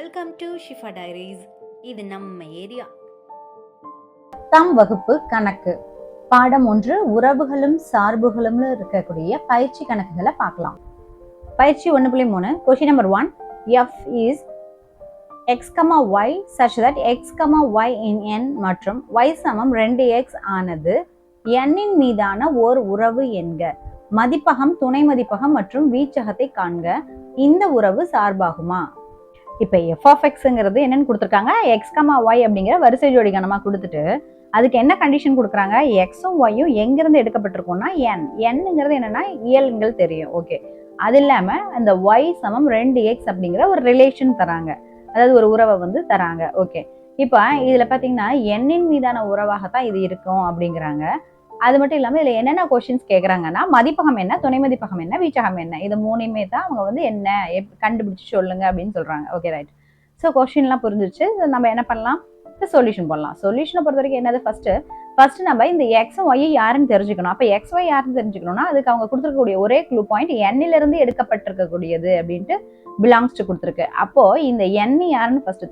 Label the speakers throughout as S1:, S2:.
S1: Welcome to Shifa diaries. இது நம்ம area.
S2: 10ஆம் வகுப்பு கணக்கு பாடம் 1 உறவுகளும் சார்புகளும் இருக்கக்கூடிய பயிற்சி கணக்குகளை பார்க்கலாம். பயிற்சி 1.3 question number 1 f is x, y such that x, y in n மற்றும் y சமம் 2x ஆனது n இன் மீதான ஓர் உறவு என்க. மதிப்பகம், துணை மதிப்பகம் மற்றும் வீச்சகத்தை காண்க. இந்த உறவு சார்பாகுமா? இப்ப f of xங்கிறது என்னன்னு கொடுத்துருக்காங்க, x, y அப்படிங்கிற வரிசை ஜோடி கணமா கொடுத்துட்டு அதுக்கு என்ன கண்டிஷன் கொடுக்குறாங்க, எக்ஸும் ஒய்யும் எங்கிருந்து எடுக்கப்பட்டிருக்கோம்னா என்னங்கிறது என்னன்னா இயல்கள் தெரியும். ஓகே, அது இல்லாம அந்த y சமம் 2x அப்படிங்கிற ஒரு ரிலேஷன் தராங்க, அதாவது ஒரு உறவை வந்து தராங்க. ஓகே, இப்ப இதுல பாத்தீங்கன்னா எண்ணின் மீதான உறவாகத்தான் இது இருக்கும் அப்படிங்கிறாங்க. அது மட்டும் இல்லாம இதுல என்னென்ன கொஸ்டின்ஸ் கேட்கறாங்கன்னா, மதிப்பகம் என்ன, துணை மதிப்பகம் என்ன, வீச்சகம் என்ன, இது மூணுமே தான் அவங்க வந்து என்ன கண்டுபிடிச்சு சொல்லுங்க அப்படின்னு சொல்றாங்க. Okay right. ஸோ கொஸ்டின்லாம் புரிஞ்சிருச்சு. நம்ம என்ன பண்ணலாம், சொல்யூஷன் பண்ணலாம். சொல்யூஷனை பொறுத்த வரைக்கும் என்னது, ஃபர்ஸ்ட் நம்ம இந்த எக்ஸும் ஒய்யும் யாருன்னு தெரிஞ்சுக்கணும். அப்போ எக்ஸ் ஒய் யாருன்னு தெரிஞ்சுக்கணும்னா அதுக்கு அவங்க கொடுத்துருக்கக்கூடிய ஒரே க்ளூ பாயிண்ட் எண்ணில இருந்து எடுக்கப்பட்டிருக்கக்கூடியது அப்படின்ட்டு பிலாங்ஸ் டு கொடுத்துருக்கு. அப்போ இந்த எண் யாருன்னு ஃபர்ஸ்ட்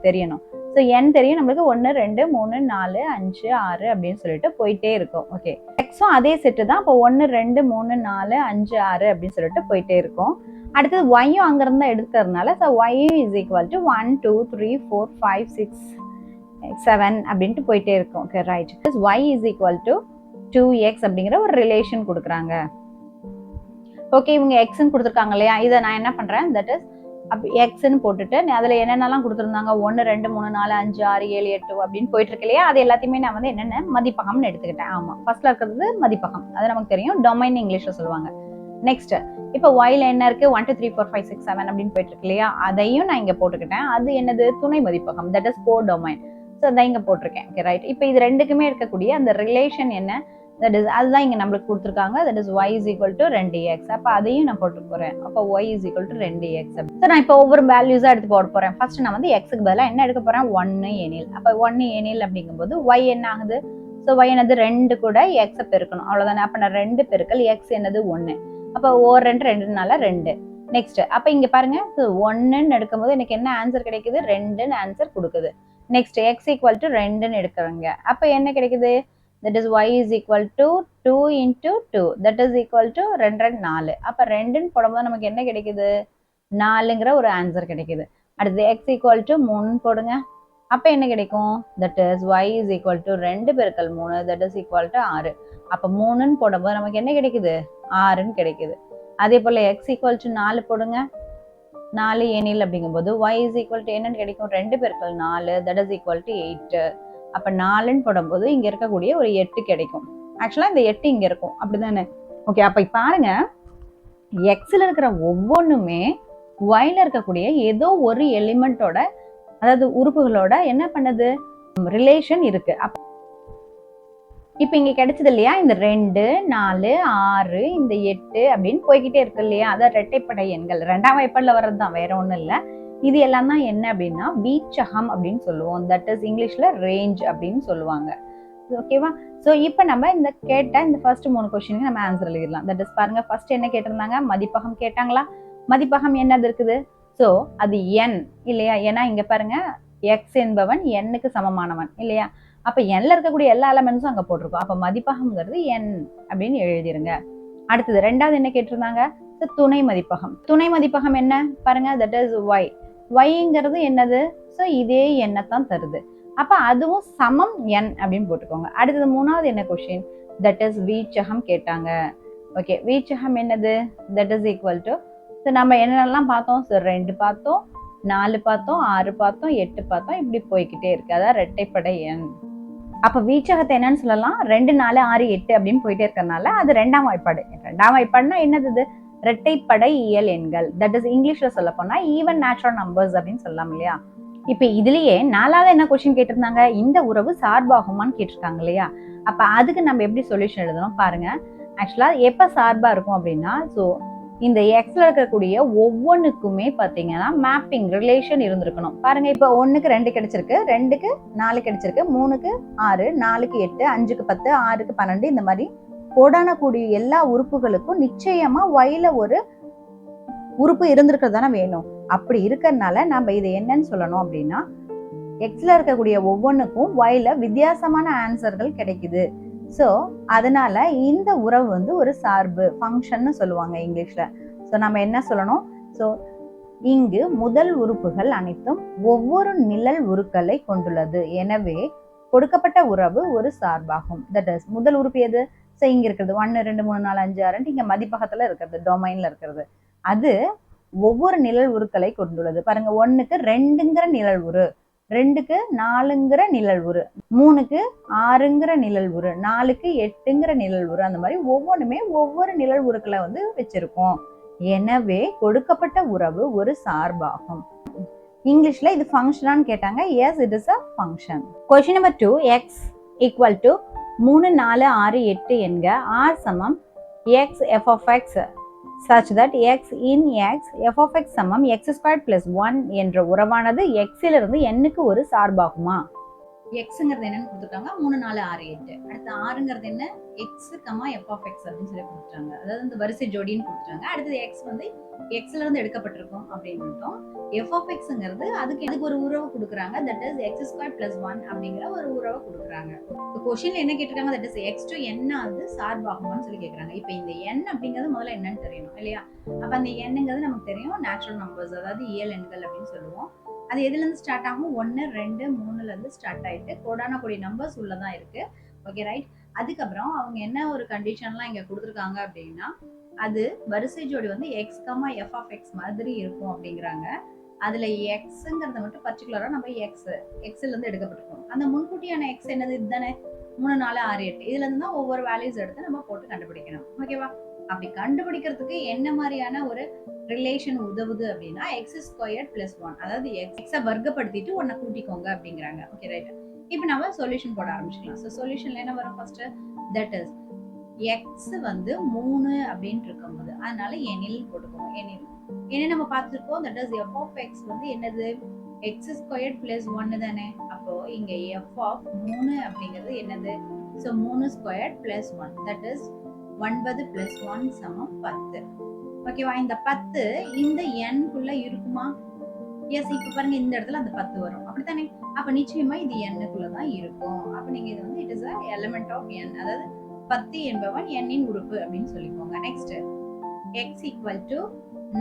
S2: தெரியணும். ஸோ என் தெரியும் நம்மளுக்கு 1 2 3 4 5 6 அப்படின்னு சொல்லிட்டு போயிட்டே இருக்கும். ஓகே, எக்ஸும் அதே செட்டு தான். இப்போ 1 2 3 4 5 6 அப்படின்னு சொல்லிட்டு போயிட்டே இருக்கும். அடுத்தது ஒய்யும் அங்கிருந்து எடுக்கிறதுனால so Y is equal to 1 2 3 4 5 6 7 அப்படின்ட்டு போயிட்டே இருக்கும். Okay right. y is equal to 2x அப்படிங்கிற ஒரு ரிலேஷன் கொடுக்குறாங்க. ஓகே, இவங்க எக்ஸ்ன்னு கொடுத்துருக்காங்க இல்லையா, இதை நான் என்ன பண்றேன், தட் இஸ் எக்ஸ்ன்னு போட்டுட்டு அதுல என்னென்னலாம் கொடுத்துருந்தாங்க 1 2 3 4 5 6 7 8 அப்படின்னு போயிட்டு இருக்கு இல்லையா, அது எல்லாத்தையுமே நான் வந்து என்னென்ன மதிப்பகம்னு எடுத்துக்கிட்டேன். ஆமா, ஃபர்ஸ்ட்ல இருக்கிறது மதிப்பகம், அது நமக்கு தெரியும், டொமைன் இங்கிலீஷ்ல சொல்லுவாங்க. நெக்ஸ்ட் இப்போ ஒய்ல என்ன இருக்கு, 1 2 3 4 5 6 7 அப்படின்னு போயிட்டு இருக்கு இல்லையா, அதையும் நான் இங்க போட்டுக்கிட்டேன். அது என்னது, துணை மதிப்பகம், that is core domain. So அதான் இங்க போட்டிருக்கேன். Okay right. இப்போ இது ரெண்டுக்குமே இருக்கக்கூடிய அந்த ரிலேஷன் என்ன, தட் இஸ் அதுதான் இங்க நம்மளுக்கு கொடுத்துருக்காங்க, that is y is equal to 2x. அப்போ அதையும் நான் போட்டு போறேன். அப்போ y is equal to 2x. So நான் இப்போ ஒவ்வொரு வேல்யூஸா எடுத்து போட போறேன். ஃபர்ஸ்ட் நான் வந்து எக்ஸுக்கு பதிலாக என்ன எடுக்க போறேன், 1 எனில். அப்போ 1 எனில் அப்படிங்கும்போது y என்ன ஆகுது, ஸோ y என்னது 2 கூட x பெருக்கணும், அவ்வளவுதானே. அப்போ நான் 2 பெருக்கல் x என்னது 1. அப்போ ஓர் 2 2னால 2. நெக்ஸ்ட் அப்போ இங்க பாருங்க, 1ன்னு எடுக்கும்போது எனக்கு என்ன ஆன்சர் கிடைக்குது, 2ன்னு ஆன்சர் கொடுக்குது. நெக்ஸ்ட் x ஈக்குவல் டு 2ன்னு எடுக்கிறோங்க. அப்போ என்ன கிடைக்குது, that is y is equal to 2 into 2, that is equal to 2 4. அப்போ 2ன்னு போடும்போது நமக்கு என்ன கிடைக்குது, 4ங்கிற ஒரு ஆன்சர் கிடைக்குது. அடுத்து x equal to 3 போடுங்க. அப்போ என்ன கிடைக்கும், that is y is equal to 2 பெருக்கல் 3, that is equal to 6. அப்போ 3ன்னு போடும்போது நமக்கு என்ன கிடைக்குது, 6ன்னு கிடைக்குது. அதே போல x equal to 4 போடுங்க. 4 எனில் அப்படிங்கும்போது y is equal to என்னன்னு கிடைக்கும், 2 பெருக்கல் 4, that is equal to 8. அப்ப 4ன்னு போடும்போது இங்க இருக்கக்கூடிய ஒரு 8 கிடைக்கும். ஆக்சுவலா இந்த 8 இங்க இருக்கும், அப்படிதானே. ஓகே, அப்ப பாருங்க, எக்ஸ்ல இருக்கிற ஒவ்வொன்றுமே ஒய்ல இருக்கக்கூடிய ஏதோ ஒரு எலிமெண்டோட, அதாவது உறுப்புகளோட என்ன பண்ணுது, ரிலேஷன் இருக்கு. இப்ப இங்க கிடைச்சது இல்லையா, இந்த 2 4 6 இந்த 8 அப்படின்னு போய்கிட்டே இருக்கு இல்லையா, அதான் இரட்டைப்படை எண்கள். 2ஆம் வாய்ப்பாடுல வர்றதுதான், வேற ஒண்ணும் இல்ல. இது எல்லாம் தான் என்ன அப்படின்னா வீச்சகம் அப்படின்னு சொல்லுவோம், தட் இஸ் இங்கிலீஷ்ல ரேஞ்ச் அப்படின்னு சொல்லுவாங்க. ஓகேவா. ஸோ இப்போ நம்ம இந்த கேட்ட இந்த ஃபர்ஸ்ட் 3 கொஸ்டினுக்கு நம்ம ஆன்சர் எழுதிடலாம். தட் இஸ் பாருங்க, ஃபர்ஸ்ட் என்ன கேட்டிருந்தாங்க, மதிப்பகம் கேட்டாங்களா. மதிப்பகம் என்னது இருக்குது, ஸோ அது n இல்லையா. ஏன்னா இங்க பாருங்க, எக்ஸ் என்பவன் n-க்கு சமமானவன் இல்லையா. அப்ப n-ல இருக்கக்கூடிய எல்லா எலமெண்ட்ஸும் அங்க போட்டிருக்கோம். அப்ப மதிப்பகம்ங்கிறது n அப்படின்னு எழுதிருங்க. அடுத்தது ரெண்டாவது என்ன கேட்டிருந்தாங்க, துணை மதிப்பகம். துணை மதிப்பகம் என்ன பாருங்க, தட் இஸ் y. yங்கிறது என்னது, ஸோ இதே எண்ணத்தான் தருது. அப்ப அதுவும் சமம் n அப்படின்னு போட்டுக்கோங்க. அடுத்தது மூணாவது என்ன கொஸ்டின், தட் இஸ் வீச்சகம் கேட்டாங்க. ஓகே, வீச்சகம் என்னது, that is equal to, so நம்ம என்னென்னலாம் பார்த்தோம், ஸோ 2 பார்த்தோம், 4 பார்த்தோம், 6 பார்த்தோம், 8 பார்த்தோம், இப்படி போய்கிட்டே இருக்கு, அதான் இரட்டைப்படை எண். அப்ப வீச்சகத்தை என்னன்னு சொல்லலாம், 2 4 6 8 அப்படின்னு போயிட்டே இருக்கிறதுனால அது 2ஆம் வாய்ப்பாடு. 2ஆம் வாய்ப்பாடுனா என்னது, இரட்டைப்படை இயல் எண்கள், தட் இஸ் இங்கிலீஷ்ல சொல்ல போனா ஈவன் நேச்சுரல் நம்பர்ஸ் அப்படின்னு சொல்லலாம் இல்லையா. இப்ப இதுலயே 4வது என்ன கொஸ்டின் கேட்டிருந்தாங்க, இந்த உறவு சார்பாகுமான்னு கேட்டிருக்காங்க இல்லையா. அப்ப அதுக்கு நம்ம எப்படி சொல்யூஷன் எழுதணும் பாருங்க. ஆக்சுவலா எப்ப சார்பா இருக்கும் அப்படின்னா, ஸோ இந்த எக்ஸ்ல இருக்கக்கூடிய ஒவ்வொன்றுக்குமே பாத்தீங்கன்னா மேப்பிங் ரிலேஷன் இருந்திருக்கணும். பாருங்க, இப்ப 1க்கு 2 கிடைச்சிருக்கு, 2க்கு 4 கிடைச்சிருக்கு, 3க்கு 6, 4க்கு 8, 5க்கு 10, 6க்கு 12, இந்த மாதிரி கோடான கூடிய எல்லா உறுப்புகளுக்கும் நிச்சயமா ஒய்ல ஒரு உறுப்பு இருந்திருக்கிறது தானே வேணும். அப்படி இருக்கிறதுனால நம்ம இதை என்னன்னு சொல்லணும் அப்படின்னா, எக்ஸ்ல இருக்கக்கூடிய ஒவ்வொன்றுக்கும் ஒய்ல வித்தியாசமான ஆன்சர்கள் கிடைக்குது. ஸோ அதனால இந்த உறவு வந்து ஒரு சார்பு ஃபங்க்ஷன்னு சொல்லுவாங்க இங்கிலீஷ்ல. ஸோ நம்ம என்ன சொல்லணும்? ஸோ இங்கு முதல் உறுப்புகள் அனைத்தும் ஒவ்வொரு நிழல் உருக்களை கொண்டுள்ளது. எனவே கொடுக்கப்பட்ட உறவு ஒரு சார்பாகும். தட் இஸ் முதல் உறுப்பு எது? ஸோ இங்க இருக்கிறது 1 2 3 4 5 6 இங்க மதிப்பகத்துல இருக்கிறது, டொமைன்ல இருக்கிறது. அது ஒவ்வொரு நிழல் உருக்களை கொண்டுள்ளது. பாருங்க, 1க்கு 2ங்கிற நிழல் உரு, 2க்கு 4ங்கிற நிழல் உரு, 3க்கு 6ங்கிற நிழல் உரு, 4க்கு 8ங்கிற நிழல் உரு. அந்த மாதிரி ஒவ்வொன்றுமே ஒவ்வொரு நிழல் உருக்களை வந்து வச்சிருக்கோம். எனவே கொடுக்கப்பட்ட உறவு ஒரு சார்பாகும். இங்கிலீஷ்ல இது ஃபங்க்ஷனான்னு கேட்டாங்க. Yes, it is a function. Question number 2, X equal to 3 4 6 8 என்க r சமம் x f of x such that x in x f of x சமம் x squared plus 1 என்ற உறவானது x இலிருந்து n-க்கு ஒரு சார்பாகுமா? எக்ஸுங்கிறது என்னன்னு கொடுத்துட்டாங்க, 3 4 6 8. அடுத்து ஆறுங்கிறது என்ன? X comma F of X அப்படின்னு சொல்லி கொடுத்துட்டாங்க. அதாவது இந்த வரிசை ஜோடின்னு கொடுத்துட்டாங்க. அடுத்தது எக்ஸ் வந்து எக்ஸ்ல இருந்து எடுக்கப்பட்டிருக்கும் அப்படின்னுட்டோம். எஃப் ஆஃப் எக்ஸ்ங்கிறது அதுக்கு ஒரு உறவு கொடுக்குறாங்க. That is X square plus 1 அப்படிங்கிற ஒரு உறவை கொடுக்குறாங்க. இப்போ கொஸ்டின்ல என்ன கேட்டிருக்காங்க? தட் இஸ் எக்ஸ் டு என் அது சார்பாகுமான்னு சொல்லி கேட்குறாங்க. இப்போ இந்த எண் அப்படிங்கிறது முதல்ல என்னன்னு தெரியணும் இல்லையா? அப்ப அந்த எண்ணுங்கிறது நமக்கு தெரியும், நேச்சுரல் நம்பர்ஸ், அதாவது இயல் எண்கள் அப்படின்னு சொல்லுவோம். அது எதுல இருந்து ஸ்டார்ட் ஆகும்? 1 2 3ல இருந்து ஸ்டார்ட் ஆயிட்டு கோடான கோடி நம்பர்ஸ் உள்ளதான் இருக்கு. Okay right. அதுக்கப்புறம் அவங்க என்ன ஒரு கண்டிஷன்லாம் இங்க கொடுத்துருக்காங்க அப்படின்னா, அது வரிசை ஜோடி வந்து X comma F of X மாதிரி இருக்கும் அப்படிங்கிறாங்க. அதுல எக்ஸ்ங்கிறத மட்டும் பர்டிகுலரா நம்ம எக்ஸ்ல இருந்து எடுக்கப்பட்டிருக்கோம். அந்த முன்கூட்டியான எக்ஸ் என்னது? இதுதானே 3 4 6 8. இதுல இருந்து தான் ஒவ்வொரு வேல்யூஸ் எடுத்து நம்ம போட்டு கண்டுபிடிக்கணும். ஓகேவா? அப்படி கண்டுபிடிக்கிறதுக்கு என்ன மாதிரியான ஒரு ரிலேஷன் உதவுது அப்படின்னா, எக்ஸ் ஸ்கொயர் பிளஸ் 1, அதாவது எக்ஸை வர்க்கப்படுத்திட்டு ஒன்னை கூட்டிக்கோங்க அப்படிங்கிறாங்க. Okay right. இப்போ நம்ம சொல்யூஷன் போட ஆரம்பிச்சுக்கலாம். ஸோ சொல்யூஷன்ல என்ன வரும்? ஃபர்ஸ்ட் தட் இஸ் எக்ஸ் வந்து 3 அப்படின்னு இருக்கும்போது அதனால எனில் போட்டுக்கோங்க. எனில் நம்ம பார்த்துருக்கோம். That is F of X வந்து என்னது? எக்ஸ் ஸ்கொயர் பிளஸ் 1 தானே. அப்போ இங்க எஃப் ஆஃப் 3 அப்படிங்கிறது என்னது? So 3 square plus 1 that is 9 plus 1 சமம் 10. ஓகேவா? இந்த 10 இந்த எண்ணுக்குள்ள இருக்குமா? எஸ். இப்ப பாருங்க, இந்த இடத்துல அந்த 10 வரும், அப்படித்தானே? அப்ப நிச்சயமா இது எண்ணுக்குள்ளதான் இருக்கும். அப்ப நீங்க இது வந்து it is a element of n, அதாவது 10 என்பவன் எண்ணின் உறுப்பு அப்படின்னு சொல்லிக்கோங்க. நெக்ஸ்ட் x ஈக்குவல் டு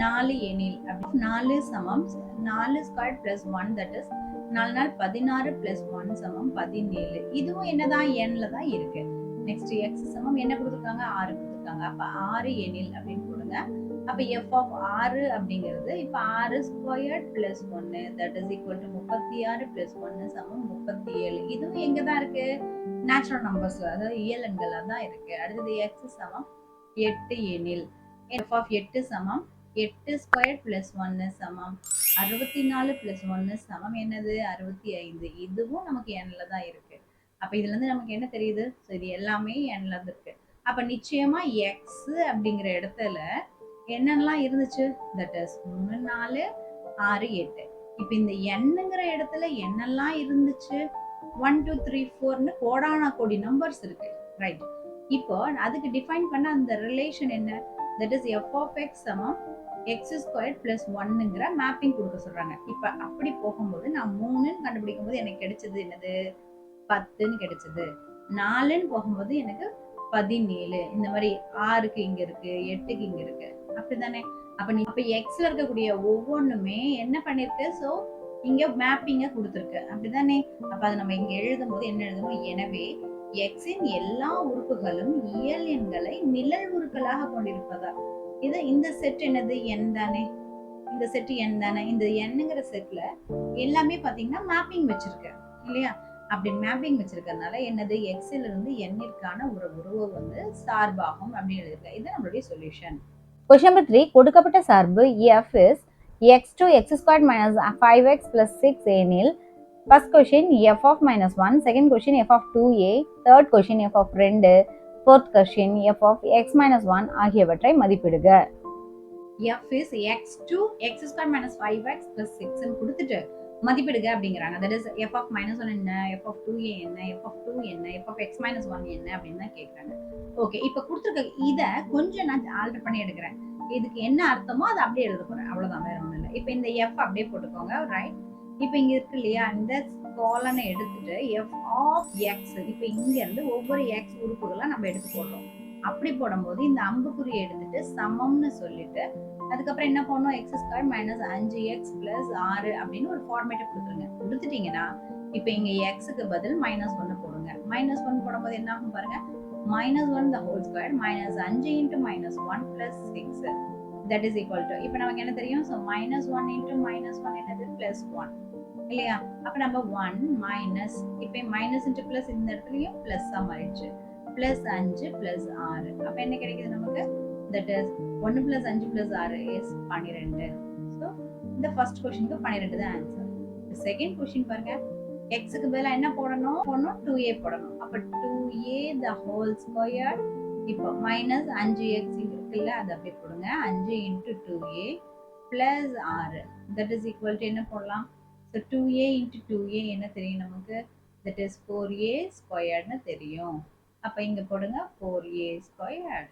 S2: 4 எனில் அப்படி 4 சமம் 4 ஸ்கொயர் பிளஸ் 1 தட் இஸ் 4 நாள் 16 பிளஸ் 1 சமம் 17. இதுவும் என்னதான்? எண்ல தான் இருக்கு. நெக்ஸ்ட் x சமம் என்ன கொடுத்துருக்காங்க? 6 கொடுத்துருக்காங்க. அப்ப 6 எனில் அப்படின்னு கொடுங்க. அப்ப f of 6 அப்படிங்கிறது இப்ப 6 square plus 1 that is equal to 36 plus 1 சமம் 37. இதுவும் எங்க தான் இருக்கு? நேச்சுரல் நம்பர்ஸ்ல, அதாவது இயல் எண்கள்ல தான் இருக்கு. அடுத்தது x சமம் 8 எனில் f of 8 சமம் 8 ஸ்கொயர் பிளஸ் 1 சமம் 64 பிளஸ் 1 சமம் என்னது? 65. இதுவும் நமக்கு எண்ல தான் இருக்கு. அப்ப இதுல இருந்து நமக்கு என்ன தெரியுது? ஸோ இது எல்லாமே எண்ல இருந்து இருக்கு. அப்ப நிச்சயமா எக்ஸ் அப்படிங்கிற இடத்துல என்னெல்லாம் இருந்துச்சு? That is 3 4 6 8. இப்ப இந்த எண்ணுங்கிற இடத்துல என்னெல்லாம் இருந்துச்சு? 1 2 3 4ன்னு கோடான கோடி நம்பர்ஸ் இருக்கு. ரைட். இப்போ அதுக்கு டிஃபைன் பண்ண அந்த ரிலேஷன் என்ன? That is f of x சமம் x ஸ்கொயர் பிளஸ் 1ங்கிற மேப்பிங் கொடுக்க சொல்றாங்க. இப்ப அப்படி போகும்போது நான் 3ன்னு கண்டுபிடிக்கும் போது எனக்கு கிடைச்சது என்னது? 10ன்னு கிடைச்சது. 4ன்னு போகும்போது எனக்கு 17. இந்த மாதிரி 6க்கு இங்க இருக்கு, 8க்கு இங்க இருக்கு, அப்படிதானே? அப்ப எக்ஸ்ல இருக்கக்கூடிய ஒவ்வொன்றுமே என்ன பண்ணிருக்கு? சோ இங்க மேப்பிங்க கொடுத்துருக்கு, அப்படிதானே? அப்ப அதை நம்ம இங்க எழுதும் போது என்ன எழுதணும்? எனவே எக்ஸின் எல்லா உறுப்புகளும் இயல் எண்களை நிழல் உருக்களாக கொண்டிருப்பதா. இந்த செட் என்னது? எண் தானே. இந்த செட் எண் தானே. இந்த எண்ணுங்கிற செட்ல எல்லாமே பாத்தீங்கன்னா மேப்பிங் வச்சிருக்கு இல்லையா? அப்படி மேப்பிங் வச்சிருக்கிறதுனால என்னது? எக்ஸ்ல இருந்து எண்ணிற்கான ஒரு உறவு வந்து சார்பாகும் அப்படின்னு எழுதிருக்கு. இது நம்மளுடைய சொல்யூஷன். Question number 3. கொடுக்கப்பட்ட சார்பு f is x to x squared minus 5x plus 6 எனில் first question f of minus 1, second question f of 2a, third question f of 2, fourth question f of x minus 1 ஆகியவற்றை மதிப்பிடுக. f is x to x squared minus 5x plus 6 கொடுத்துட்டு மதிப்பிடுக அப்படிங்கிறாங்க. that is f of minus 1 என்ன, f of 2a என்ன, f of 2 என்ன, f of x minus 1 என்ன அப்படின்னு தான் கேட்குறாங்க. ஓகே, இப்போ கொடுத்துருக்க இதை கொஞ்சம் நான் ஆல்டர் பண்ணி எடுக்கிறேன். இதுக்கு என்ன அர்த்தமோ அதை அப்படியே எழுத போறேன், அவ்வளவுதான், வேற ஒண்ணும் இல்லை. இப்போ இந்த எஃப் அப்படியே போட்டுக்கோங்க, ரைட். இப்போ இங்க இருக்கு இல்லையா, இந்த காலனை எடுத்துட்டு எஃப் ஆஃப் எக்ஸ், இப்போ இங்க இருந்து ஒவ்வொரு எக்ஸ் உறுப்புகளை நம்ம எடுத்து போடுறோம். அப்படி போடும்போது இந்த அம்புக்குறியை எடுத்துட்டு சமம்னு சொல்லிட்டு அதுக்கப்புறம் என்ன பண்ணணும், X square minus 5x plus 6 அப்படின்னு ஒரு ஃபார்மேட்டை கொடுத்துருங்க. கொடுத்துட்டீங்கன்னா இப்போ இங்க எக்ஸுக்கு பதில் -1 போடுங்க. -1 போடும்போது என்ன ஆகும் பாருங்க, -1 the whole square minus 5 into -1 plus 6 that is equal to, இப்போ நமக்கு என்ன தெரியும், so -1 into -1 என்னது plus 1 இல்லையா. அப்ப நம்ம 1 மைனஸ், இப்போ மைனஸ் into plus இந்த இடத்துலயும் பிளஸ் மாறிடுச்சு, plus 5 plus 6. அப்ப என்ன கிடைக்குது நமக்கு, that is 1 plus 5 plus 6 is 12. so இந்த first questionக்கு 12 தான் ஆன்சர். the second question பாருங்க, x க்கு பதிலா என்ன போடணும், 2a போடணும். அப்ப 2a the whole square, இப்போ மைனஸ் 5x இருக்குல்ல, அது அப்படியே போடுங்க, 5 into 2a plus 6 that is equal to என்ன போடலாம், so 2a into 2a என்ன தெரியும் நமக்கு, that is 4a squared னு தெரியும். அப்ப இங்க போடுங்க 4a squared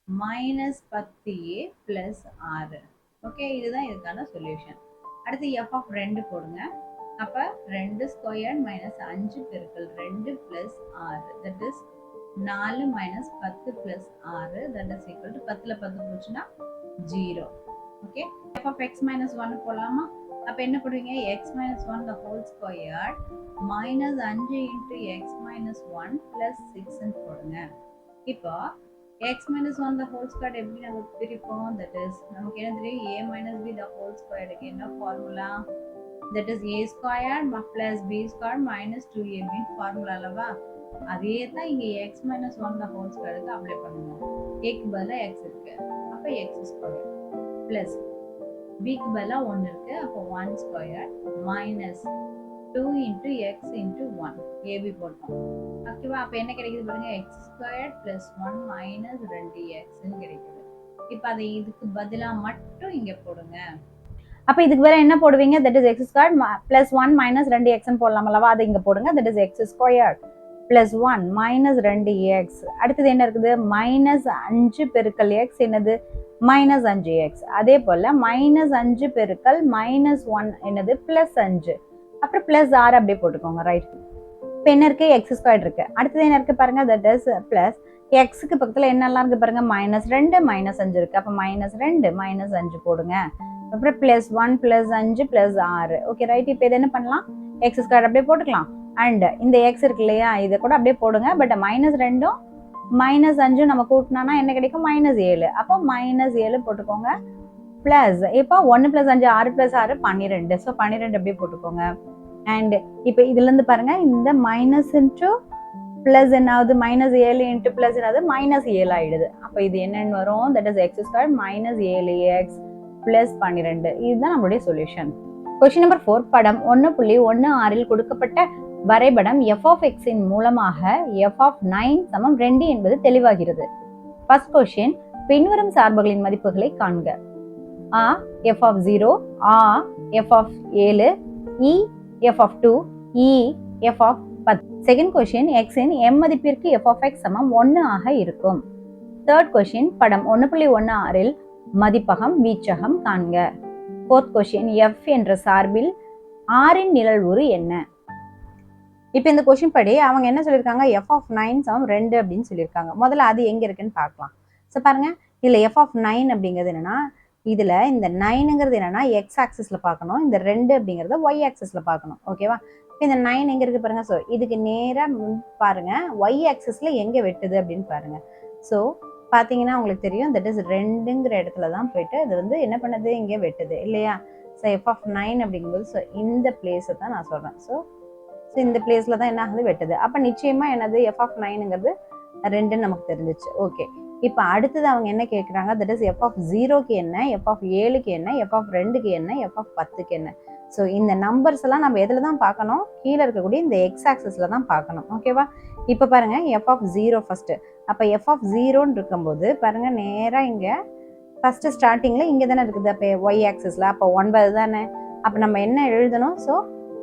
S2: minus 10a plus 6. Okay, இதுதான் இதுக்கான சொல்யூஷன். அடுத்து f of 2 போடுங்க. அப்ப 2 ஸ்கொயர் மைனஸ் 5 பெருக்கல் 2 plus 6 that is 4 minus 10 plus 6 that is equal to 10ல 10 போச்சுன்னா 0. Okay, f of x minus 1 போடலாமா. அப்ப என்ன போடுவீங்க, x minus 1 the whole square minus 5 into x minus 1 plus 6 ன்னு போடுங்க. இப்போ x minus 1 the whole square எப்படி நம்ம பிரிப்போம், that is நமக்கு என்ன தெரியும், a minus b the whole square க்கு என்ன formula, that is a square plus b square minus 2ab formula அல்லவா. அதே தான் இங்க x minus 1 the whole square க்கு அப்ளை பண்ணுங்க. a க்கு பதிலா x இருக்கு, அப்ப x square plus b க்கு பதிலா 1 இருக்கு, அப்ப 1 square minus 2 into x into 1 ab போட்டோம். ஓகேவா, அப்ப என்ன கிடைக்குது பாருங்க, x squared plus 1 minus 2x ன்னு கிடைக்குது. இப்போ அதை இதுக்கு பதிலா மட்டும் இங்க போடுங்க. அப்ப இதுக்கு வேற என்ன போடுவீங்க, that is x squared plus 1 minus 2x ன்னு போடலாம் அல்லவா, அதை இங்க போடுங்க, that is x squared plus 1 minus 2x. அடுத்தது என்ன இருக்குது, minus 5 பெருக்கல் x என்னது, minus 5x. அதே போல minus 5 பெருக்கல் minus 1 என்னது, plus 5. அப்புறம் plus 6 அப்படியே போட்டுக்கோங்க, ரைட். இப்போ என்ன இருக்கு, எக்ஸ் ஸ்கொயர் இருக்கு. அடுத்தது என்ன இருக்கு பாருங்க, தட் இஸ் பிளஸ் எக்ஸுக்கு பக்கத்துல என்னெல்லாம் இருக்கு பாருங்க, -2 -5 இருக்கு. அப்ப -2 -5 போடுங்க. அப்புறம் +1 +5 +6. Okay, right. இப்போ இது என்ன பண்ணலாம், எக்ஸ் ஸ்கொயர் அப்படியே போட்டுக்கலாம். அண்ட் இந்த எக்ஸ் இருக்கு இல்லையா, இதை கூட அப்படியே போடுங்க. பட் -2ம் -5 நம்ம கூட்டினா என்ன கிடைக்கும், -7. அப்போ -7 போட்டுக்கோங்க. பிளஸ் இப்போ 1 + 5 6 + 6 12. ஸோ 12 அப்படியே போட்டுக்கோங்க. அண்ட் இப்போ இதுல இருந்து பாருங்க, இந்த மைனஸ் இன்ட்டு பிளஸ் என்ன ஆகுது, -7 இன்ட்டு பிளஸ் என்னது, -7 ஆயிடுது. அப்போ இது என்னன்னு வரும், that is x square -7x plus 12. இதுதான் நம்மளுடைய சொல்யூஷன். கொஸ்டின் நம்பர் 4, படம் 1.16 கொடுக்கப்பட்ட வரைபடம் f of x இன் மூலமாக f of 9 = 2 என்பது தெளிவாகிறது. ஃபர்ஸ்ட் கொஸ்டின், பின்வரும் சார்புகளின் மதிப்புகளை காண்க. a f of 0, a f of 7, e f of 2, e f of 10. Second question, x in m மதிப்பிற்கு f of x = 1 ஆக இருக்கும். தேர்ட் கொஸ்டின், படம் 1.16 மதிப்பகம் வீச்சகம் காண்க. ஃபோர்த் கொஸ்டின், f என்ற சார்பில் r இன் நிழல்வுரு என்ன? இப்போ இந்த கொஸ்டின் படி அவங்க என்ன சொல்லியிருக்காங்க, f of 9 = 2 அப்படின்னு சொல்லியிருக்காங்க. முதல்ல அது எங்க இருக்குன்னு பார்க்கலாம். ஸோ பாருங்க, இதுல f of 9 அப்படிங்கிறது என்னன்னா, இதுல இந்த 9ங்கிறது என்னன்னா x ஆக்சிஸ்ல பார்க்கணும், இந்த 2 அப்படிங்கறத y ஆக்சிஸ்ல பார்க்கணும். ஓகேவா, இந்த 9 எங்க இருக்கு பாருங்க. ஸோ இதுக்கு நேரா பாருங்க, y ஆக்சிஸ்ல எங்க வெட்டுது அப்படின்னு பாருங்க. ஸோ பாத்தீங்கன்னா உங்களுக்கு தெரியும், தட் இஸ் 2ங்கிற இடத்துல தான் போயிட்டு அது வந்து என்ன பண்ணுது, இங்கே வெட்டுது இல்லையா. ஸோ f of 9 அப்படிங்கும்போது ஸோ இந்த பிளேஸை தான் நான் சொல்றேன். ஸோ இந்த பிளேஸ்ல தான் என்ன ஆகுது, வெட்டுது. அப்ப நிச்சயமா என்னது, f of 9ங்கிறது 2 நமக்கு தெரிஞ்சிச்சு. ஓகே, இப்போ அடுத்தது அவங்க என்ன கேட்குறாங்க, தட் இஸ் f of 0க்கு என்ன, f of 7க்கு என்ன, f of 2க்கு என்ன, f of 10க்கு என்ன. ஸோ இந்த நம்பர்ஸ் எல்லாம் நம்ம எதில் தான் பார்க்கணும், கீழே இருக்கக்கூடிய இந்த எக்ஸ் ஆக்சிஸ்ல தான் பார்க்கணும். ஓகேவா, இப்போ பாருங்க f of 0 ஃபர்ஸ்ட். அப்போ f of 0ன்னு இருக்கும்போது பாருங்க, நேராக இங்கே ஃபர்ஸ்ட் ஸ்டார்டிங்ல இங்கே தானே இருக்குது, அப்போ y ஆக்சிஸ்ல, அப்போ 9 தானே. அப்போ நம்ம என்ன எழுதணும், ஸோ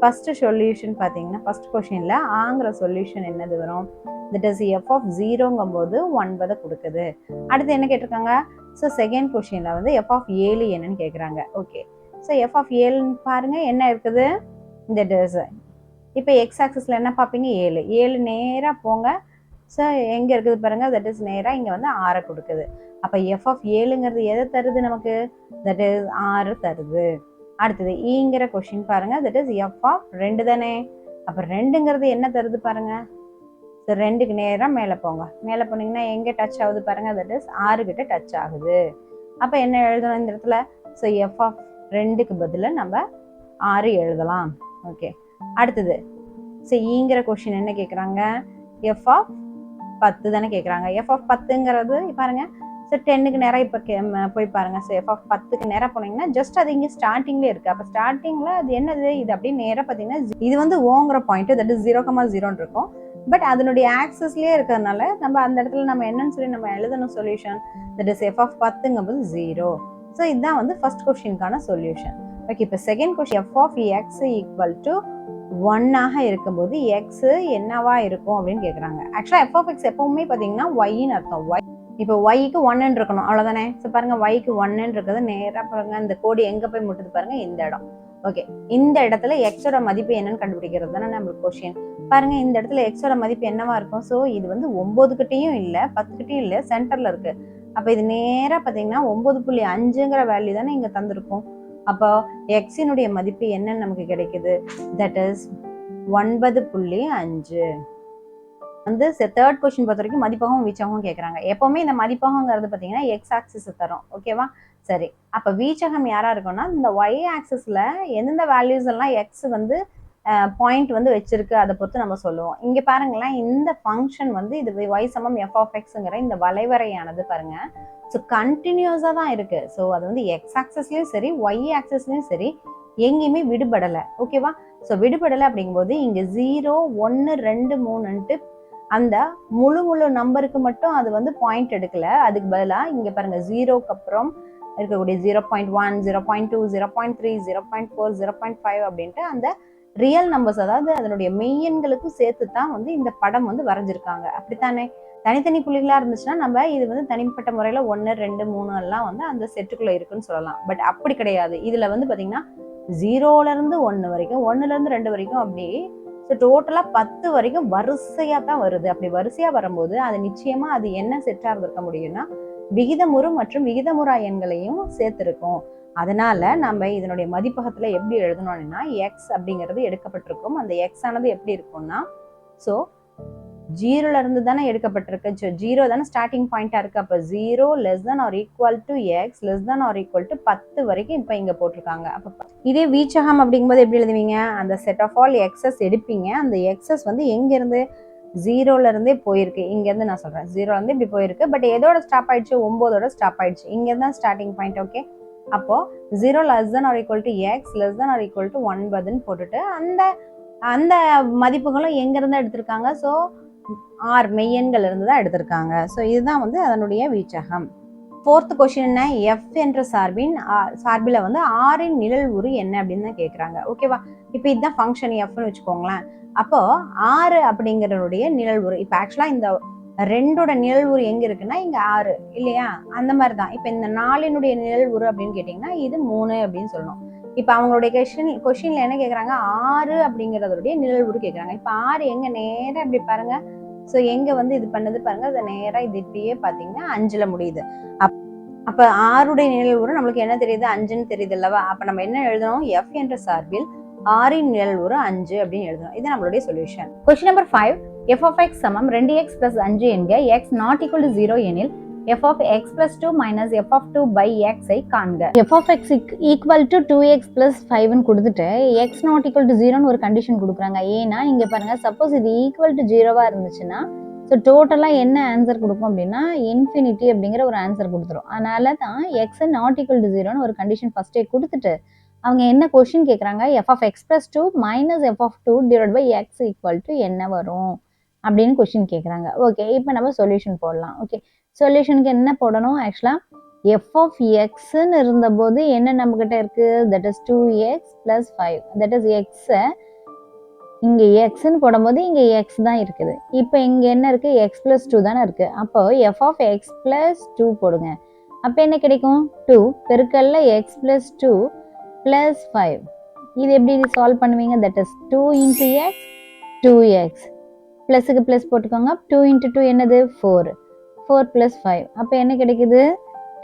S2: ஃபர்ஸ்ட் சொல்யூஷன் பார்த்தீங்கன்னா, ஃபர்ஸ்ட் கொஸ்டின்ல ஆங்கிற சொல்யூஷன் என்னது வரும், தட் இஸ் எஃப் ஆஃப் ஜீரோங்கும் போது 9 கொடுக்குது. அடுத்து என்ன கேட்டிருக்காங்க? ஸோ செகண்ட் கொஸ்டின்ல வந்து எஃப் ஆஃப் 7 என்னன்னு கேட்குறாங்க. ஓகே, ஸோ எஃப் ஆஃப் 7 பாருங்க என்ன இருக்குது, தட் இஸ் இப்போ எக்ஸ் ஆக்சிஸ்ல என்ன பார்ப்பீங்க? 7 நேராக போங்க. ஸோ எங்கே இருக்குது பாருங்க, தட் இஸ் நேராக இங்கே வந்து 6 கொடுக்குது. அப்போ எஃப் ஆஃப் 7ங்கிறது எதை தருது நமக்கு? தட் இஸ் 6 தருது. அடுத்தது ஈங்கிற கொஸ்டின் பாருங்க, தட் இஸ் எஃப் ஆஃப் 2 தானே. அப்போ 2ங்கிறது என்ன தருது பாருங்க. ஸோ 2க்கு நேராக மேலே போங்க. மேலே போனீங்கன்னா எங்கே டச் ஆகுது பாருங்க, தட் இஸ் 6 கிட்ட டச் ஆகுது. அப்போ என்ன எழுதணும் இந்த இடத்துல? ஸோ எஃப் ஆஃப் 2க்கு பதிலாக நம்ம 6 எழுதலாம். ஓகே, அடுத்தது ஸோ ஈங்கிற கொஸ்டின் என்ன கேட்குறாங்க? எஃப் ஆஃப் 10 தானே கேட்குறாங்க. எஃப் ஆஃப் 10ங்கிறது பாருங்க, ஸோ 10க்கு நேராக இப்போ போய் பாருங்க. ஸோ எஃப் ஆஃப் 10க்கு நேராக போனீங்கன்னா ஜஸ்ட் அது இங்கே ஸ்டார்டிங்லேயே இருக்குது. அப்போ ஸ்டார்டிங்கில் அது என்னது? இது அப்படியே நேராக பார்த்தீங்கன்னா இது வந்து ஓங்கிற பாயிண்ட், தட் இஸ் 0,0 இருக்கும். பட் அதனுடைய ஆக்சஸ்லேயே இருக்கிறதுனால நம்ம அந்த இடத்துல நம்ம என்னன்னு சொல்லி நம்ம எழுதணும் solution. That is F of 10ங்கும்போது 0. ஸோ இதுதான் வந்து ஃபர்ஸ்ட் கொஸ்டினுக்கான சொல்யூஷன். ஓகே, இப்போ second question f of x equal to 1ஆக இருக்கும்போது எக்ஸ் என்னவா இருக்கும் அப்படின்னு கேட்குறாங்க. ஆக்சுவலாக எஃப் ஆஃப் எக்ஸ் எப்பவுமே பார்த்தீங்கன்னா ஒய்ன்னு அர்த்தம். ஒய் இப்போ ஒய்க்கு 1 இருக்கணும், அவ்வளோதானே. ஸோ பாருங்க, ஒய்க்கு 1 இருக்கிறது நேராக பாருங்க, இந்த கோடு எங்கே போய் முட்டுது பாருங்க, இந்த இடம். ஓகே, இந்த இடத்துல எக்ஸோட மதிப்பு என்னன்னு கண்டுபிடிக்கிறது தானே நம்மளுக்கு கொஸ்டின். பாருங்க, இந்த இடத்துல எக்ஸோட மதிப்பு என்னவா இருக்கும்? ஸோ இது வந்து 9கிட்டையும் இல்லை, 10கிட்டையும் இல்லை, சென்டர்ல இருக்கு. அப்போ இது நேராக பார்த்தீங்கன்னா 9.5ங்கிற வேல்யூ தானே இங்கே தந்திருக்கும். அப்போ எக்ஸினுடைய மதிப்பு என்னன்னு நமக்கு கிடைக்குது? That is 9.5. வந்து தேர்ட் கொஸ்டின் பொறுத்த வரைக்கும் மதிப்பகம் வீச்சகம் கேட்குறாங்க. எப்பவுமே இந்த மதிப்பகங்கிறது பார்த்தீங்கன்னா எக்ஸ் ஆக்சிஸ் தரும். ஓகேவா? சரி, அப்போ வீச்சகம் யாரா இருக்கும்னா இந்த ஒய் ஆக்சிஸ்ல எந்தெந்த வேல்யூஸ் எல்லாம் எக்ஸ் வந்து பாயிண்ட் வந்து வச்சிருக்கு அதை பொறுத்து நம்ம சொல்லுவோம். இங்க பாருங்களேன், இந்த ஃபங்க்ஷன் வந்து இது y சமம் எஃப் ஆஃப் எக்ஸ்ங்கிற இந்த வளைவரையானது பாருங்க, ஸோ கண்டினியூஸா தான் இருக்கு. ஸோ அது வந்து எக்ஸ் ஆக்சஸ்லயும் சரி ஒய் ஆக்சஸ்லயும் சரி எங்கேயுமே விடுபடலை. ஓகேவா? ஸோ விடுபடலை அப்படிங்கும்போது இங்க 0, 1, 2, 3ன்ட்டு அந்த முழு நம்பருக்கு மட்டும் அது வந்து பாயிண்ட் எடுக்கல. அதுக்கு பதிலாக இங்க பாருங்க, 0க்கு அப்புறம் இருக்கக்கூடிய 0.1, 0.2, 0.3, 0.4, 0.5 அப்படின்ட்டு அந்த ரியல் நம்பர்ஸ், அதாவது அதனுடைய மெய்யெண்களுக்கும் சேர்த்து தான் வந்து இந்த படம் வந்து வரைஞ்சிருக்காங்க. அப்படித்தானே? தனித்தனி புள்ளிகளா இருந்துச்சுன்னா நம்ம இது வந்து தனிப்பட்ட முறையில 1, 2, 3 எல்லாம் வந்து அந்த செட்டுக்குள்ள இருக்குன்னு சொல்லலாம். பட் அப்படி கிடையாது. இதுல வந்து பாத்தீங்கன்னா 0ல இருந்து 1 வரைக்கும், 1ல இருந்து 2 வரைக்கும், அப்படி டோட்டலா 10 வரைக்கும் வரிசையா தான் வருது. அப்படி வரிசையா வரும்போது அது நிச்சயமா அது என்ன செட்டா இருந்திருக்க முடியும்னா விகிதமுறு மற்றும் விகிதமுறா எண்களையும் சேர்த்திருக்கும். அதனால நம்ம இதனுடைய மதிப்பகத்துல எப்படி எழுதணும்னா எக்ஸ் அப்படிங்கிறது எடுக்கப்பட்டிருக்கும். அந்த எக்ஸ் ஆனது எப்படி இருக்கும்னா, ஸோ 0ல இருந்து தானே எடுக்கப்பட்டிருக்கு. 0 தானே ஸ்டார்டிங் பாயிண்டா இருக்கு. அப்ப 0 less than or equal to x less than or equal to 10 வரைக்கும் இப்ப இங்க போட்டிருக்காங்க. அப்ப இதே வீச்சகம் அப்படிங்கும்போது எப்படி எழுதுவீங்க? அந்த செட் ஆஃப் ஆல் எக்ஸஸ் எடுப்பீங்க. அந்த எக்ஸஸ் வந்து எங்க இருந்து? 0ல இருந்தே போயிருக்கு. இங்க இருந்து நான் சொல்றேன், 0ல இருந்து இப்படி போயிருக்கு. பட் எதோட ஸ்டாப் ஆயிடுச்சு? 9ஓட ஸ்டாப் ஆயிடுச்சு. இங்க இருந்தா ஸ்டார்டிங் பாயிண்ட். ஓகே, அப்போ 0 less than or equal to x less than or equal to 9ன்னு போட்டுட்டு அந்த மதிப்புகளும் எங்க இருந்து எடுத்திருக்காங்க? ஸோ ஆர் மெய்யெண்கள் இருந்து தான் எடுத்திருக்காங்க. ஸோ இதுதான் வந்து அதனுடைய வீச்சகம். ஃபோர்த் கொஸ்டின் என்ன? எஃப் என்ற சார்பில் வந்து ஆரின் நிழல் உரு என்ன அப்படின்னு தான் கேட்குறாங்க. ஓகேவா? இப்போ இதுதான் ஃபங்க்ஷன் எஃப்னு வச்சுக்கோங்களேன். அப்போ 6 அப்படிங்கிறனுடைய நிழல் உரு, இப்போ ஆக்சுவலாக இந்த 2ஓட நிழல் உரு எங்க இருக்குன்னா இங்க 6 இல்லையா? அந்த மாதிரி தான். இப்போ இந்த 4னுடைய நிழல் உரு அப்படின்னு கேட்டிங்கன்னா இது 3 அப்படின்னு சொல்லணும். இப்போ அவங்களுடைய கொஸ்டின்ல என்ன கேட்குறாங்க? 6 அப்படிங்கிறதுடைய நிழல் உரு கேட்குறாங்க. இப்போ 6 எங்க? நேராக இப்படி பாருங்க. ஸோ எங்க வந்து இது பண்ணது பாருங்க, அது நேராக இது இப்படியே பார்த்தீங்கன்னா 5ல முடியுது. அப்போ 6உடைய நிழல் உரு நம்மளுக்கு என்ன தெரியுது? 5ன்னு தெரியுது அல்லவா? அப்போ நம்ம என்ன எழுதணும்? எஃப் என்ற சார்பில் 6ன் நிழல் உரு 5 அப்படின்னு எழுதணும். இது நம்மளுடைய solution. Question number 5, f of x சமம் 2x plus 5 என்க x not equal to 0 எனில் f of x plus 2 minus f of 2 by x ஐ காண்க. f of x equal to 2x plus 5ன்னு கொடுத்துட்டு x not equal to 0ன்னு ஒரு condition கொடுக்குறாங்க. ஏன்னா இங்க பாருங்க, சப்போஸ் இது ஈக்குவல் டு 0வா இருந்துச்சுன்னா ஸோ டோட்டலாக என்ன ஆன்சர் கொடுக்கும் அப்படின்னா இன்ஃபினிட்டி அப்படிங்கிற ஒரு ஆன்சர் கொடுத்துரும். அதனால தான் எக்ஸ் நாட் ஈக்குவல் டு 0ன்னு ஒரு கண்டிஷன் ஃபர்ஸ்டே கொடுத்துட்டு அவங்க என்ன கொஸ்டின் கேட்குறாங்க? F of X plus 2 minus F of 2 divide by X equal to என்ன வரும் அப்படின்னு கொஸ்டின் கேட்குறாங்க. ஓகே, இப்போ நம்ம சொல்யூஷன் போடலாம். ஓகே, சொல்யூஷனுக்கு என்ன போடணும்? ஆக்சுவலாக எஃப் ஆஃப் எக்ஸ்ன்னு இருந்தபோது என்ன நம்மக்கிட்ட இருக்குது? That is 2x + 5. That is எக்ஸை இங்கே எக்ஸ்ன்னு போடும்போது இங்கே எக்ஸ் தான் இருக்குது. இப்போ இங்கே என்ன இருக்குது, எக்ஸ் ப்ளஸ் டூ தானே இருக்குது. அப்போ f of X plus two போடுங்க. அப்போ என்ன கிடைக்கும், 2 பெருக்கல்ல எக்ஸ் ப்ளஸ் டூ ப்ளஸ் 5. இது எப்படி சால்வ் பண்ணுவீங்க, that is 2 into x 2x ப்ளஸுக்கு ப்ளஸ் போட்டுக்கோங்க. 2 இன்ட்டு 2 என்னது 4 ப்ளஸ் 5. அப்போ என்ன கிடைக்குது,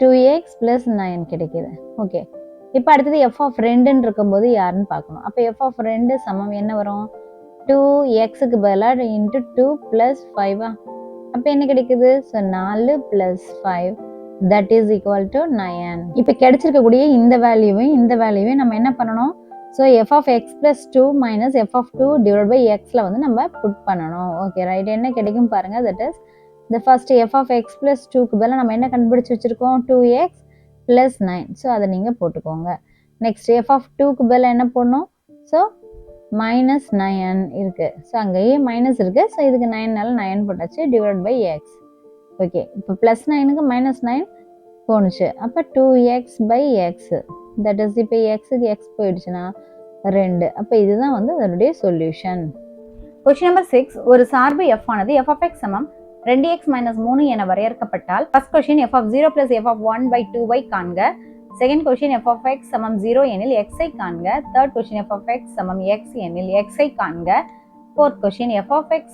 S2: 2x ப்ளஸ் 9 கிடைக்குது. ஓகே, இப்போ அடுத்தது எஃப் ஆஃப் 2ன்னு இருக்கும்போது யாருன்னு பார்க்கணும். அப்போ எஃப் ஆஃப் 2 சமம் என்ன வரும், 2xக்கு பதிலாக இன்ட்டு 2 ப்ளஸ் 5. அப்போ என்ன கிடைக்குது, so 4 plus 5 that is equal to 9. இப்போ கிடைச்சிருக்கக்கூடிய இந்த வேல்யூவையும் நம்ம என்ன பண்ணணும், so F of X plus 2 minus F of 2 divide by எக்ஸில் வந்து நம்ம புட் பண்ணணும். ஓகே ரைட், என்ன கிடைக்கும் பாருங்கள், தட் இஸ் இந்த first F of X plus 2க்கு பதிலாக நம்ம என்ன கண்டுபிடிச்சி வச்சுருக்கோம், 2x ப்ளஸ் 9. ஸோ அதை நீங்கள் போட்டுக்கோங்க. நெக்ஸ்ட் எஃப் ஆஃப் 2க்கு பதிலாக என்ன போடணும், ஸோ மைனஸ் 9 இருக்குது. ஸோ அங்கேயே மைனஸ் இருக்குது. ஸோ இதுக்கு 9னால 9 போட்டாச்சு டிவைட் பை எக்ஸ். ஓகே, இப்போ ப்ளஸ் 9க்கு மைனஸ் 9 போணுச்சு. அப்போ 2x by X that is இப்போ எக்ஸுக்கு எக்ஸ் போயிடுச்சுன்னா 2. அப்போ இதுதான் வந்து அதனுடைய சொல்யூஷன். கொஸ்டின் நம்பர் 6, ஒரு சார்பு f ஆனது f of x சமம் 2x மைனஸ் 3 என வரையறுக்கப்பட்டால் ஃபர்ஸ்ட் கொஸ்டின் f of 0 பிளஸ் f of 1 by 2y காண்க. Second question f of x சமம் 0 எனில் x ஐ காண்க. Third question f of x சமம் x எனில் x ஐ காண்க. Fourth question f of x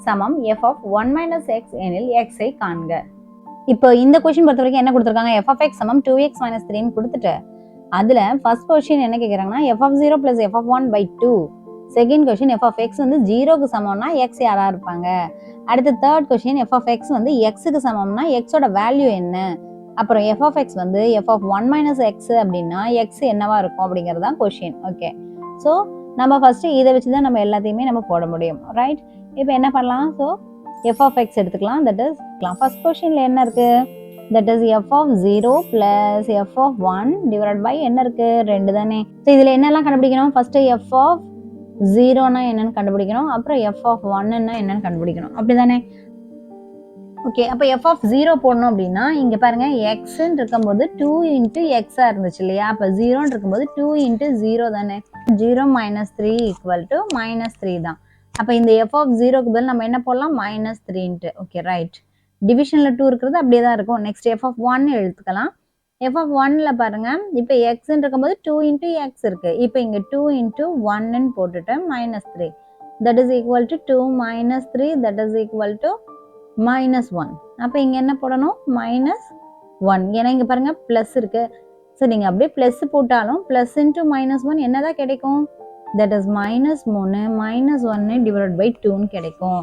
S2: சமம் f of 1 minus x எனில் x ஐ காண்க. இப்போ இந்த கொஸ்டின் பொறுத்த வரைக்கும் என்ன கொடுத்துருக்காங்க, f of x சமம் 2x minus 3 கொடுத்துட்டு அதுல ஃபர்ஸ்ட் கொஸ்டின் என்ன கேட்குறாங்கன்னா f of 0 plus f of 1 by 2. Second question f of x வந்து 0க்கு சமம்னா x யாரா இருப்பாங்க. அடுத்து third question f of x வந்து xக்கு சமம்னா xோட வேல்யூ என்ன. அப்புறம் f of x வந்து f of 1 minus x அப்படின்னா x என்னவா இருக்கும் அப்படிங்கிறது தான் கொஸ்டின். ஓகே, ஸோ நம்ம ஃபர்ஸ்ட் இதை வச்சு தான் நம்ம எல்லாத்தையுமே நம்ம போட முடியும். ரைட், இப்போ என்ன பண்ணலாம், ஸோ f of x எடுத்துக்கலாம். தட் இஸ் ஃபர்ஸ்ட் கொஸ்டின்ல என்ன இருக்கு, that is f of 0 plus f of 1 divided by என்ன இருக்கு 2 தானே. ஸோ இதில் என்னெல்லாம் கண்டுபிடிக்கணும், ஃபர்ஸ்ட் f of 0னா என்னன்னு கண்டுபிடிக்கணும், அப்புறம் f of 1ன்னா என்னன்னு கண்டுபிடிக்கணும், அப்படி தானே. ஓகே, அப்போ f of 0 போடணும் அப்படின்னா இங்கே பாருங்க xன்னு இருக்கும்போது 2 இன்ட்டு எக்ஸாக இருந்துச்சு இல்லையா. அப்போ 0ன்னு இருக்கும்போது 2 இன்ட்டு 0 தானே. 0 minus 3 equal to minus 3 தான். அப்போ இந்த f of 0க்கு பதில் நம்ம என்ன போடலாம், minus 3. ஓகே ரைட், டிவிஷன்ல 2 இருக்கிறது அப்படியே தான் இருக்கும். Next f of 1 எழுத்துக்கலாம். f of 1ல பாருங்க இப்போ xன்னு இருக்கும்போது 2 இன்ட்டு எக்ஸ் இருக்கு. இப்போ இங்கே 2 இன்ட்டு 1ன்னு போட்டுட்டு minus 3 that is equal to 2 minus 3 that is equal to minus 1. அப்போ இங்கே என்ன போடணும், மைனஸ் 1. ஏன்னா இங்கே பாருங்க ப்ளஸ் இருக்கு. ஸோ நீங்கள் அப்படியே ப்ளஸ் போட்டாலும் ப்ளஸ் இன்ட்டு மைனஸ் 1 என்னதான் கிடைக்கும், that is minus 3 minus 1 divide by 2ன்னு கிடைக்கும்.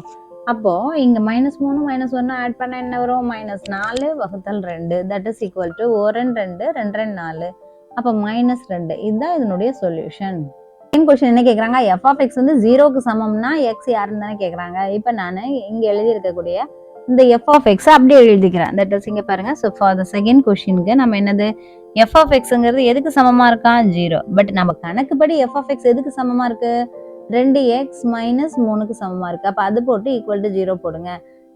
S2: அப்போ இங்க மைனஸ் 3 மைனஸ் 1 ஆட் பண்ண என்ன வரும், மைனஸ் 4 வகுத்தல் 2 தட் இஸ் ஈக்குவல் டு 1 2 2 4. அப்போ மைனஸ் 2. இதுதான் இதனுடைய சொல்யூஷன். செகண்ட் கொஸ்டின் என்ன கேட்குறாங்க, f of x வந்து 0க்கு சமம்னா x யாருன்னு தானே கேட்குறாங்க. இப்போ நான் இங்கே எழுதி இருக்கக்கூடிய இந்த f of x அப்படியே எழுதிக்கிறேன். தட் இஸ் இங்கே பாருங்க. ஸோ ஃபார் த செகண்ட் கொஸ்டினுக்கு நம்ம என்னது, f of xங்கிறது எதுக்கு சமமா இருக்கா, 0. பட் நம்ம கணக்குப்படி f of x எதுக்கு சமமா இருக்கு, 2x மைனஸ் 3க்கு சமமா இருக்கு. அப்போ அது போட்டு ஈக்குவல் டு 0 போடுங்க.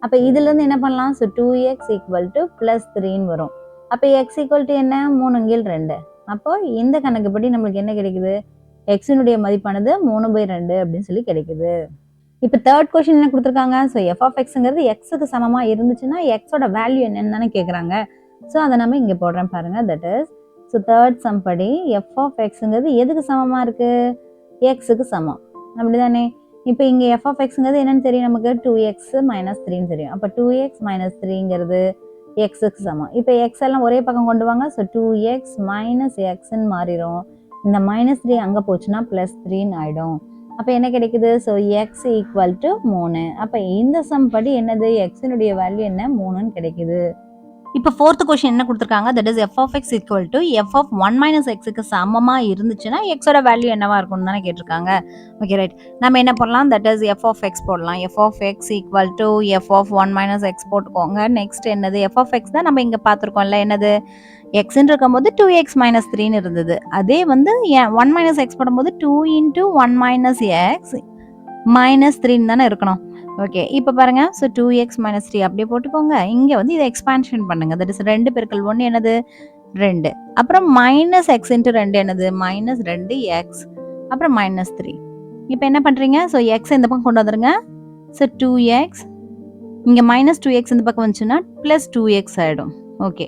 S2: அப்போ இதுல இருந்து என்ன பண்ணலாம், so 2x equal to plus 3ன்னு வரும். அப்போ x ஈக்குவல் டு என்ன, 3/2. அப்போ இந்த கணக்குப்படி நம்மளுக்கு என்ன கிடைக்குது, எக்ஸினுடைய மதிப்பானது 3/2 அப்படின்னு சொல்லி கிடைக்குது. இப்போ தேர்ட் கொஸ்டின் என்ன கொடுத்துருக்காங்க, ஸோ f of xங்கிறது எக்ஸுக்கு சமமா இருந்துச்சுன்னா எக்ஸோட வேல்யூ என்னன்னு தானே கேட்குறாங்க. ஸோ அதை நம்ம இங்கே போடுறேன் பாருங்க. That is so third sum படி f of xங்கிறது எதுக்கு சமமா இருக்கு, எக்ஸுக்கு சமம், அப்படிதானே. இப்போ இங்கே f of xங்கிறது என்னன்னு தெரியும் நமக்கு, 2x மைனஸ் 3ன்னு தெரியும். அப்போ 2x மைனஸ் 3ங்கிறது எக்ஸுக்கு சமம். இப்போ எக்ஸ் எல்லாம் ஒரே பக்கம் கொண்டு வாங்க. ஸோ 2x மைனஸ் எக்ஸ்ன்னு மாறிடும். இந்த மைனஸ் 3 அங்கே போச்சுன்னா பிளஸ் 3ன்னு ஆயிடும். அப்போ என்ன கிடைக்குது, ஸோ எக்ஸ் ஈக்குவல் டு 3. அப்போ இந்த சம் படி என்னது, எக்ஸினுடைய வேல்யூ என்ன, 3ன்னு கிடைக்குது. இப்போ ஃபோர்த் கொஸ்டின் என்ன கொடுத்துருக்காங்க, that is f of x equal to f of 1 minus எக்ஸுக்கு சமமாக இருந்துச்சுன்னா எக்ஸோட வேல்யூ என்னவா இருக்கும்னு தானே கேட்டிருக்காங்க. ஓகே ரைட், நம்ம என்ன பண்ணலாம், that is f of x போடலாம். f of x equal to f of 1 minus X போட்டுக்கோங்க. நெக்ஸ்ட் என்னது, f of x தான் நம்ம இங்கே பார்த்துருக்கோம்ல, என்னது எக்ஸ்ன்னு இருக்கும்போது 2x மைனஸ் 3ன்னு இருந்தது. அதே வந்து 1 மைனஸ் எக்ஸ் போடும்போது 2 இன்ட்டு 1 மைனஸ் எக்ஸ் மைனஸ் 3ன்னு தானே இருக்கணும். ஓகே, இப்போ பாருங்க. ஸோ 2x மைனஸ் 3 அப்படியே போட்டுக்கோங்க. இங்கே வந்து இதை எக்ஸ்பான்ஷன் பண்ணுங்க. தட் இஸ் 2 பெருக்கல் 1 என்னது 2. அப்புறம் மைனஸ் எக்ஸ் இன்ட்டு 2 என்னது மைனஸ் 2x. அப்புறம் மைனஸ் 3. இப்போ என்ன பண்ணுறீங்க? ஸோ எக்ஸ் இந்த பக்கம் கொண்டு வந்துருங்க. ஸோ 2x இங்கே மைனஸ் 2x இந்த பக்கம் வந்துச்சுன்னா ப்ளஸ் 2x ஆகிடும். ஓகே,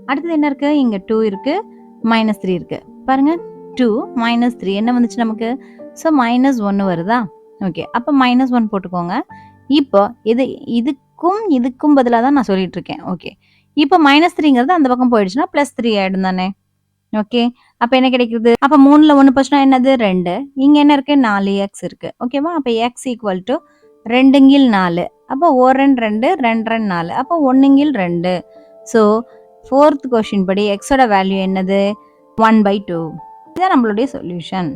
S2: அடுத்தது என்ன இருக்குது? இங்கே 2 இருக்குது, மைனஸ் 3 இருக்குது. பாருங்கள், 2 மைனஸ் 3 என்ன வந்துச்சு நமக்கு? ஸோ மைனஸ் 1 வருதா? ஓகே, அப்போ மைனஸ் 1 போட்டுக்கோங்க. இப்போ இதுக்கும் பதிலாக தான் நான் சொல்லிட்டு இருக்கேன். ஓகே, இப்போ மைனஸ் 3ங்கிறது அந்த பக்கம் போயிடுச்சுன்னா ப்ளஸ் 3 ஆகிடும் தானே? ஓகே, அப்போ என்ன கிடைக்குது? அப்போ 3ல் 1 போச்சுன்னா என்னது? 2. இங்கே என்ன இருக்குது? 4x இருக்குது. ஓகேவா? அப்போ x ஈக்குவல் டு 2/4. அப்போ 1 2 2 4. அப்போ 1/2. ஸோ 4th கொஷின் படி எக்ஸோட வேல்யூ என்னது? 1/2. இதுதான் நம்மளுடைய சொல்யூஷன்.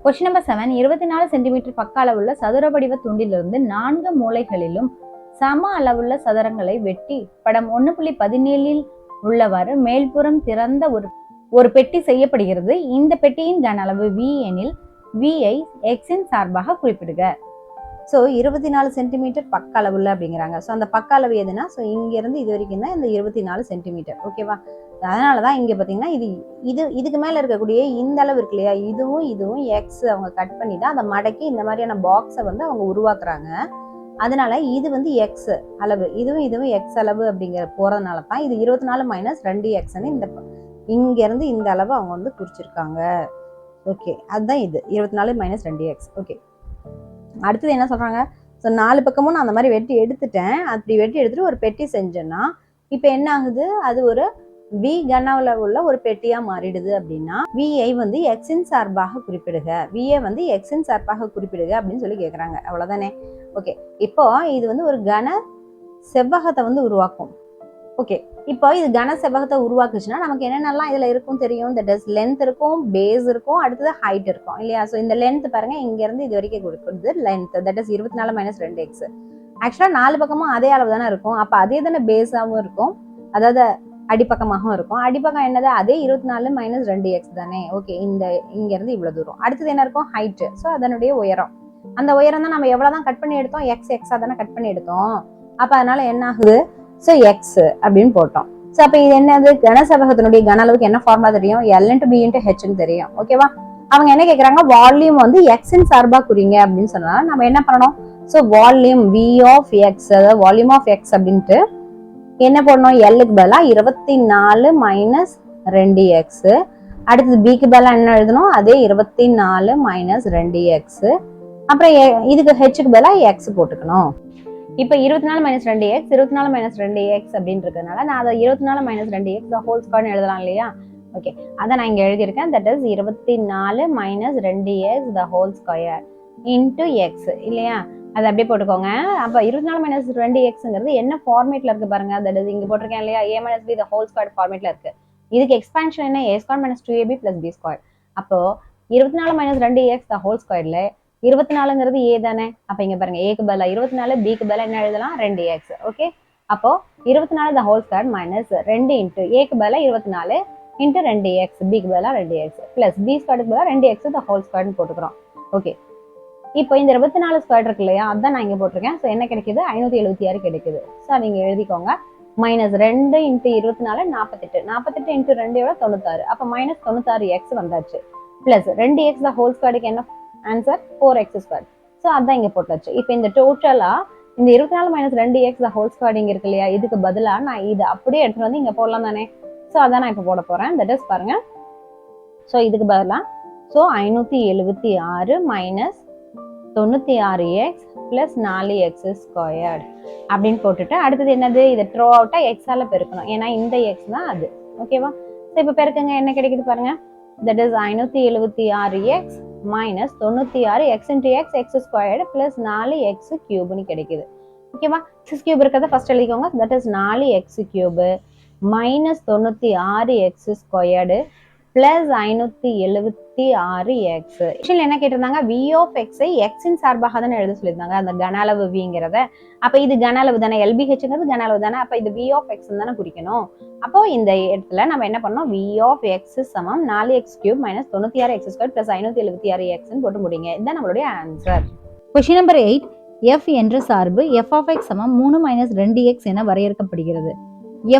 S2: Question number 7. 24 சென்டிமீட்டர் பக்க அளவுள்ள சதுர வடிவ துண்டிலிருந்து 4 மூலைகளிலும் சம அளவுள்ள சதுரங்களை வெட்டி படம் 1.17 உள்ளவாறு மேல்புறம் திறந்த ஒரு பெட்டி செய்யப்படுகிறது. இந்த பெட்டியின் கன அளவு V எனில் V ஐ எக்ஸின் சார்பாக குறிப்பிடுக. ஸோ 24 சென்டிமீட்டர் பக்க அளவுள்ள அப்படிங்கிறாங்க. ஸோ அந்த பக்க அளவு எதுனா, ஸோ இங்கேருந்து இது வரைக்கும் தான் இந்த 24 சென்டிமீட்டர். ஓகேவா? அதனால தான் இங்கே பார்த்தீங்கன்னா இதுக்கு மேலே இருக்கக்கூடிய இந்த அளவு இருக்கு இல்லையா, இதுவும் எக்ஸ் அவங்க கட் பண்ணி தான் அதை மடக்கி இந்த மாதிரியான பாக்ஸை வந்து அவங்க உருவாக்குறாங்க. அதனால இது வந்து எக்ஸ் அளவு, இதுவும் எக்ஸ் அளவு அப்படிங்கிற போகிறதுனால தான் இது 24 மைனஸ் 2xன்னு இந்த இங்கேருந்து இந்த அளவு அவங்க வந்து குறிச்சிருக்காங்க. ஓகே, அதுதான் இது 24 மைனஸ் 2x. ஓகே, அடுத்தது என்ன சொல்கிறாங்க? ஸோ 4 பக்கமும் நான் அந்த மாதிரி வெட்டி எடுத்துட்டேன். அப்படி வெட்டி எடுத்துகிட்டு ஒரு பெட்டி செஞ்சேன்னா இப்போ என்ன ஆகுது? அது ஒரு V கனவுல உள்ள ஒரு பெட்டியாக மாறிடுது. அப்படின்னா Vஐ வந்து எக்ஸின் சார்பாக குறிப்பிடுக, Vஐ வந்து எக்ஸின் சார்பாக குறிப்பிடுக அப்படின்னு சொல்லி கேட்குறாங்க. அவ்வளோதானே? ஓகே, இப்போ இது வந்து ஒரு கன செவ்வகத்தை வந்து உருவாக்கும். ஓகே, இப்போ இது கன செவ்வகத்தை உருவாக்குச்சுன்னா நமக்கு என்னென்னலாம் இதில் இருக்கும் தெரியும். தட் இஸ் லென்த் இருக்கும், பேஸ் இருக்கும், அடுத்தது ஹைட் இருக்கும் இல்லையா? ஸோ இந்த லென்த் பாருங்க, இங்கேருந்து இது வரைக்கும் கொடுக்குறது length, that is 24 minus 2x. ஆக்சுவலாக 4 பக்கமும் அதே அளவு தானே இருக்கும். அப்போ அதே தானே பேஸாகவும் இருக்கும், அதாவது அடிப்பக்கமாகவும் இருக்கும். அடிப்பக்கம் என்னது? அதே 24 மைனஸ் 2x தானே? ஓகே, இங்கேருந்து இவ்வளோ தூரம். அடுத்தது என்ன இருக்கும்? ஹைட்டு. ஸோ அதனுடைய உயரம். அந்த உயரம் தான் நம்ம எவ்வளோ தான் கட் பண்ணி எடுத்தோம்? எக்ஸாக தானே கட் பண்ணி எடுத்தோம். அப்போ அதனால என்ன ஆகுது? ஸோ எக்ஸ் அப்படின்னு போட்டோம். ஸோ அப்போ இது என்னது? கனசெவ்வகத்தினுடைய கன அளவுக்கு என்ன ஃபார்முலா தெரியும்? L × B × Hன்னு தெரியும். ஓகேவா? அவங்க என்ன கேட்குறாங்க? வால்யூம் வந்து எக்ஸின் சார்பாக குறிங்க அப்படின்னு சொன்னா நம்ம என்ன பண்ணணும்? So volume V of X, அதாவது வால்யூம் ஆஃப் எக்ஸ் அப்படின்ட்டு என்ன போடணும்? Lக்கு பதிலாக 24 மைனஸ் 2x. அடுத்தது Bக்கு பதிலாக என்ன எழுதணும்? அதே 24 மைனஸ் 2x. அப்புறம் இதுக்கு Hக்கு பதிலாக x போட்டுக்கணும். இப்போ 24 மைனஸ் 2x 24 மைனஸ் 2x அப்படின்னு இருக்கிறதுனால நான் அதை 24 மைனஸ் 2x த ஹோல் ஸ்கொயர்னு எழுதலாம் இல்லையா? ஓகே, அதை நான் இங்கே எழுதியிருக்கேன். That is 24 minus 2x the whole square into X இல்லையா? அதை அப்படியே போட்டுக்கோங்க. அப்போ 24 மைனஸ் 2xங்கிறது என்ன ஃபார்மேட்டில் இருக்குது பாருங்க. தட் இஸ் இங்கே போட்டிருக்கேன் இல்லையா? a minus b the whole square ஃபார்மேட்டில் இருக்குது. இதுக்கு எக்ஸ்பான்ஷன் என்ன? a square minus 2ab plus b square. அப்போ 24 மைனஸ் 2x த ஹோல் ஸ்கொயரில் 24ங்கிறது a தானே? அப்போ இங்கே பாருங்க, ஏக்கு பதிலாக 24, பிக்கு பதிலாக என்ன எழுதலாம்? 2x. ஓகே, அப்போ 24 த ஹோல் ஸ்கொயர் மைனஸ் 2 இன்ட்டு ஏக்கு பதிலாக 24 இன்ட்டு 2x, பிக்கு பதிலாக 2x ப்ளஸ் b ஸ்கொயருக்கு பதிலாக 2x த ஹோல் ஸ்கொயர்னு போட்டுக்கிறோம். ஓகே, இப்போ இந்த 24 ஸ்கொயர் இருக்கு இல்லையா? அதான் நான் இங்கே போட்டிருக்கேன். ஸோ என்ன கிடைக்குது? 576 கிடைக்குது. ஸோ அதை இங்கே எழுதிக்கோங்க. Minus 2 into 24 48, 48 into 2 96. அப்போ மைனஸ் 96x வந்தாச்சு. ப்ளஸ் 2x த ஹோல் ஸ்கொயருக்கு என்ன ஆன்சர்? 4x square. ஸோ அதான் இங்கே போட்டாச்சு. இப்போ இந்த டோட்டலாக இந்த 24 minus 2x the whole square இங்கே இருக்கு இல்லையா? இதுக்கு பதிலாக நான் இது அப்படியே எடுத்துகிட்டு வந்து இங்கே போடலாம் தானே? ஸோ அதான் நான் இப்போ போட போகிறேன். தட் இஸ் பாருங்க. ஸோ இதுக்கு பதிலாக 576 minus 96x plus 4x squared அப்படின்னு போட்டுட்டு அடுத்தது என்னது? இதை த்ரோ அவுட்டாக எக்ஸால் பெருக்கணும். ஏன்னா இந்த எக்ஸ் தான் அது. ஓகேவா? ஸோ இப்போ பெருக்குங்க, என்ன கிடைக்குது பாருங்க. That is 576x minus 96 x into X squared plus 4x கியூப்னு கிடைக்குது. ஓகேவா? 6 கியூப் இருக்கிறத ஃபர்ஸ்ட் எழுதிக்கோங்க. That is 4x cube minus 96x squared plus 576x. என்ன கேட்டிருந்தாங்க? v ஆஃப் எக்ஸை எக்ஸின் சார்பாக தானே எழுத சொல்லியிருந்தாங்க, அந்த கன அளவு விங்கிறத. அப்போ இது கன அளவு தானே, LBHங்கிறது கன அளவு தானே. அப்போ இது v ஆஃப் எக்ஸ் தானே குறிக்கணும். அப்போ இந்த இடத்துல நம்ம என்ன பண்ணோம்? v ஆஃப் எக்ஸ் சமம் 4x cube minus 96x square plus 576x போட்டு முடிங்க. இதுதான் நம்மளுடைய ஆன்சர். Question number 8. f என்ற சார்பு f ஆஃப் எக்ஸ் சமம் 3 மைனஸ் 2x என வரையறுக்கப்படுகிறது.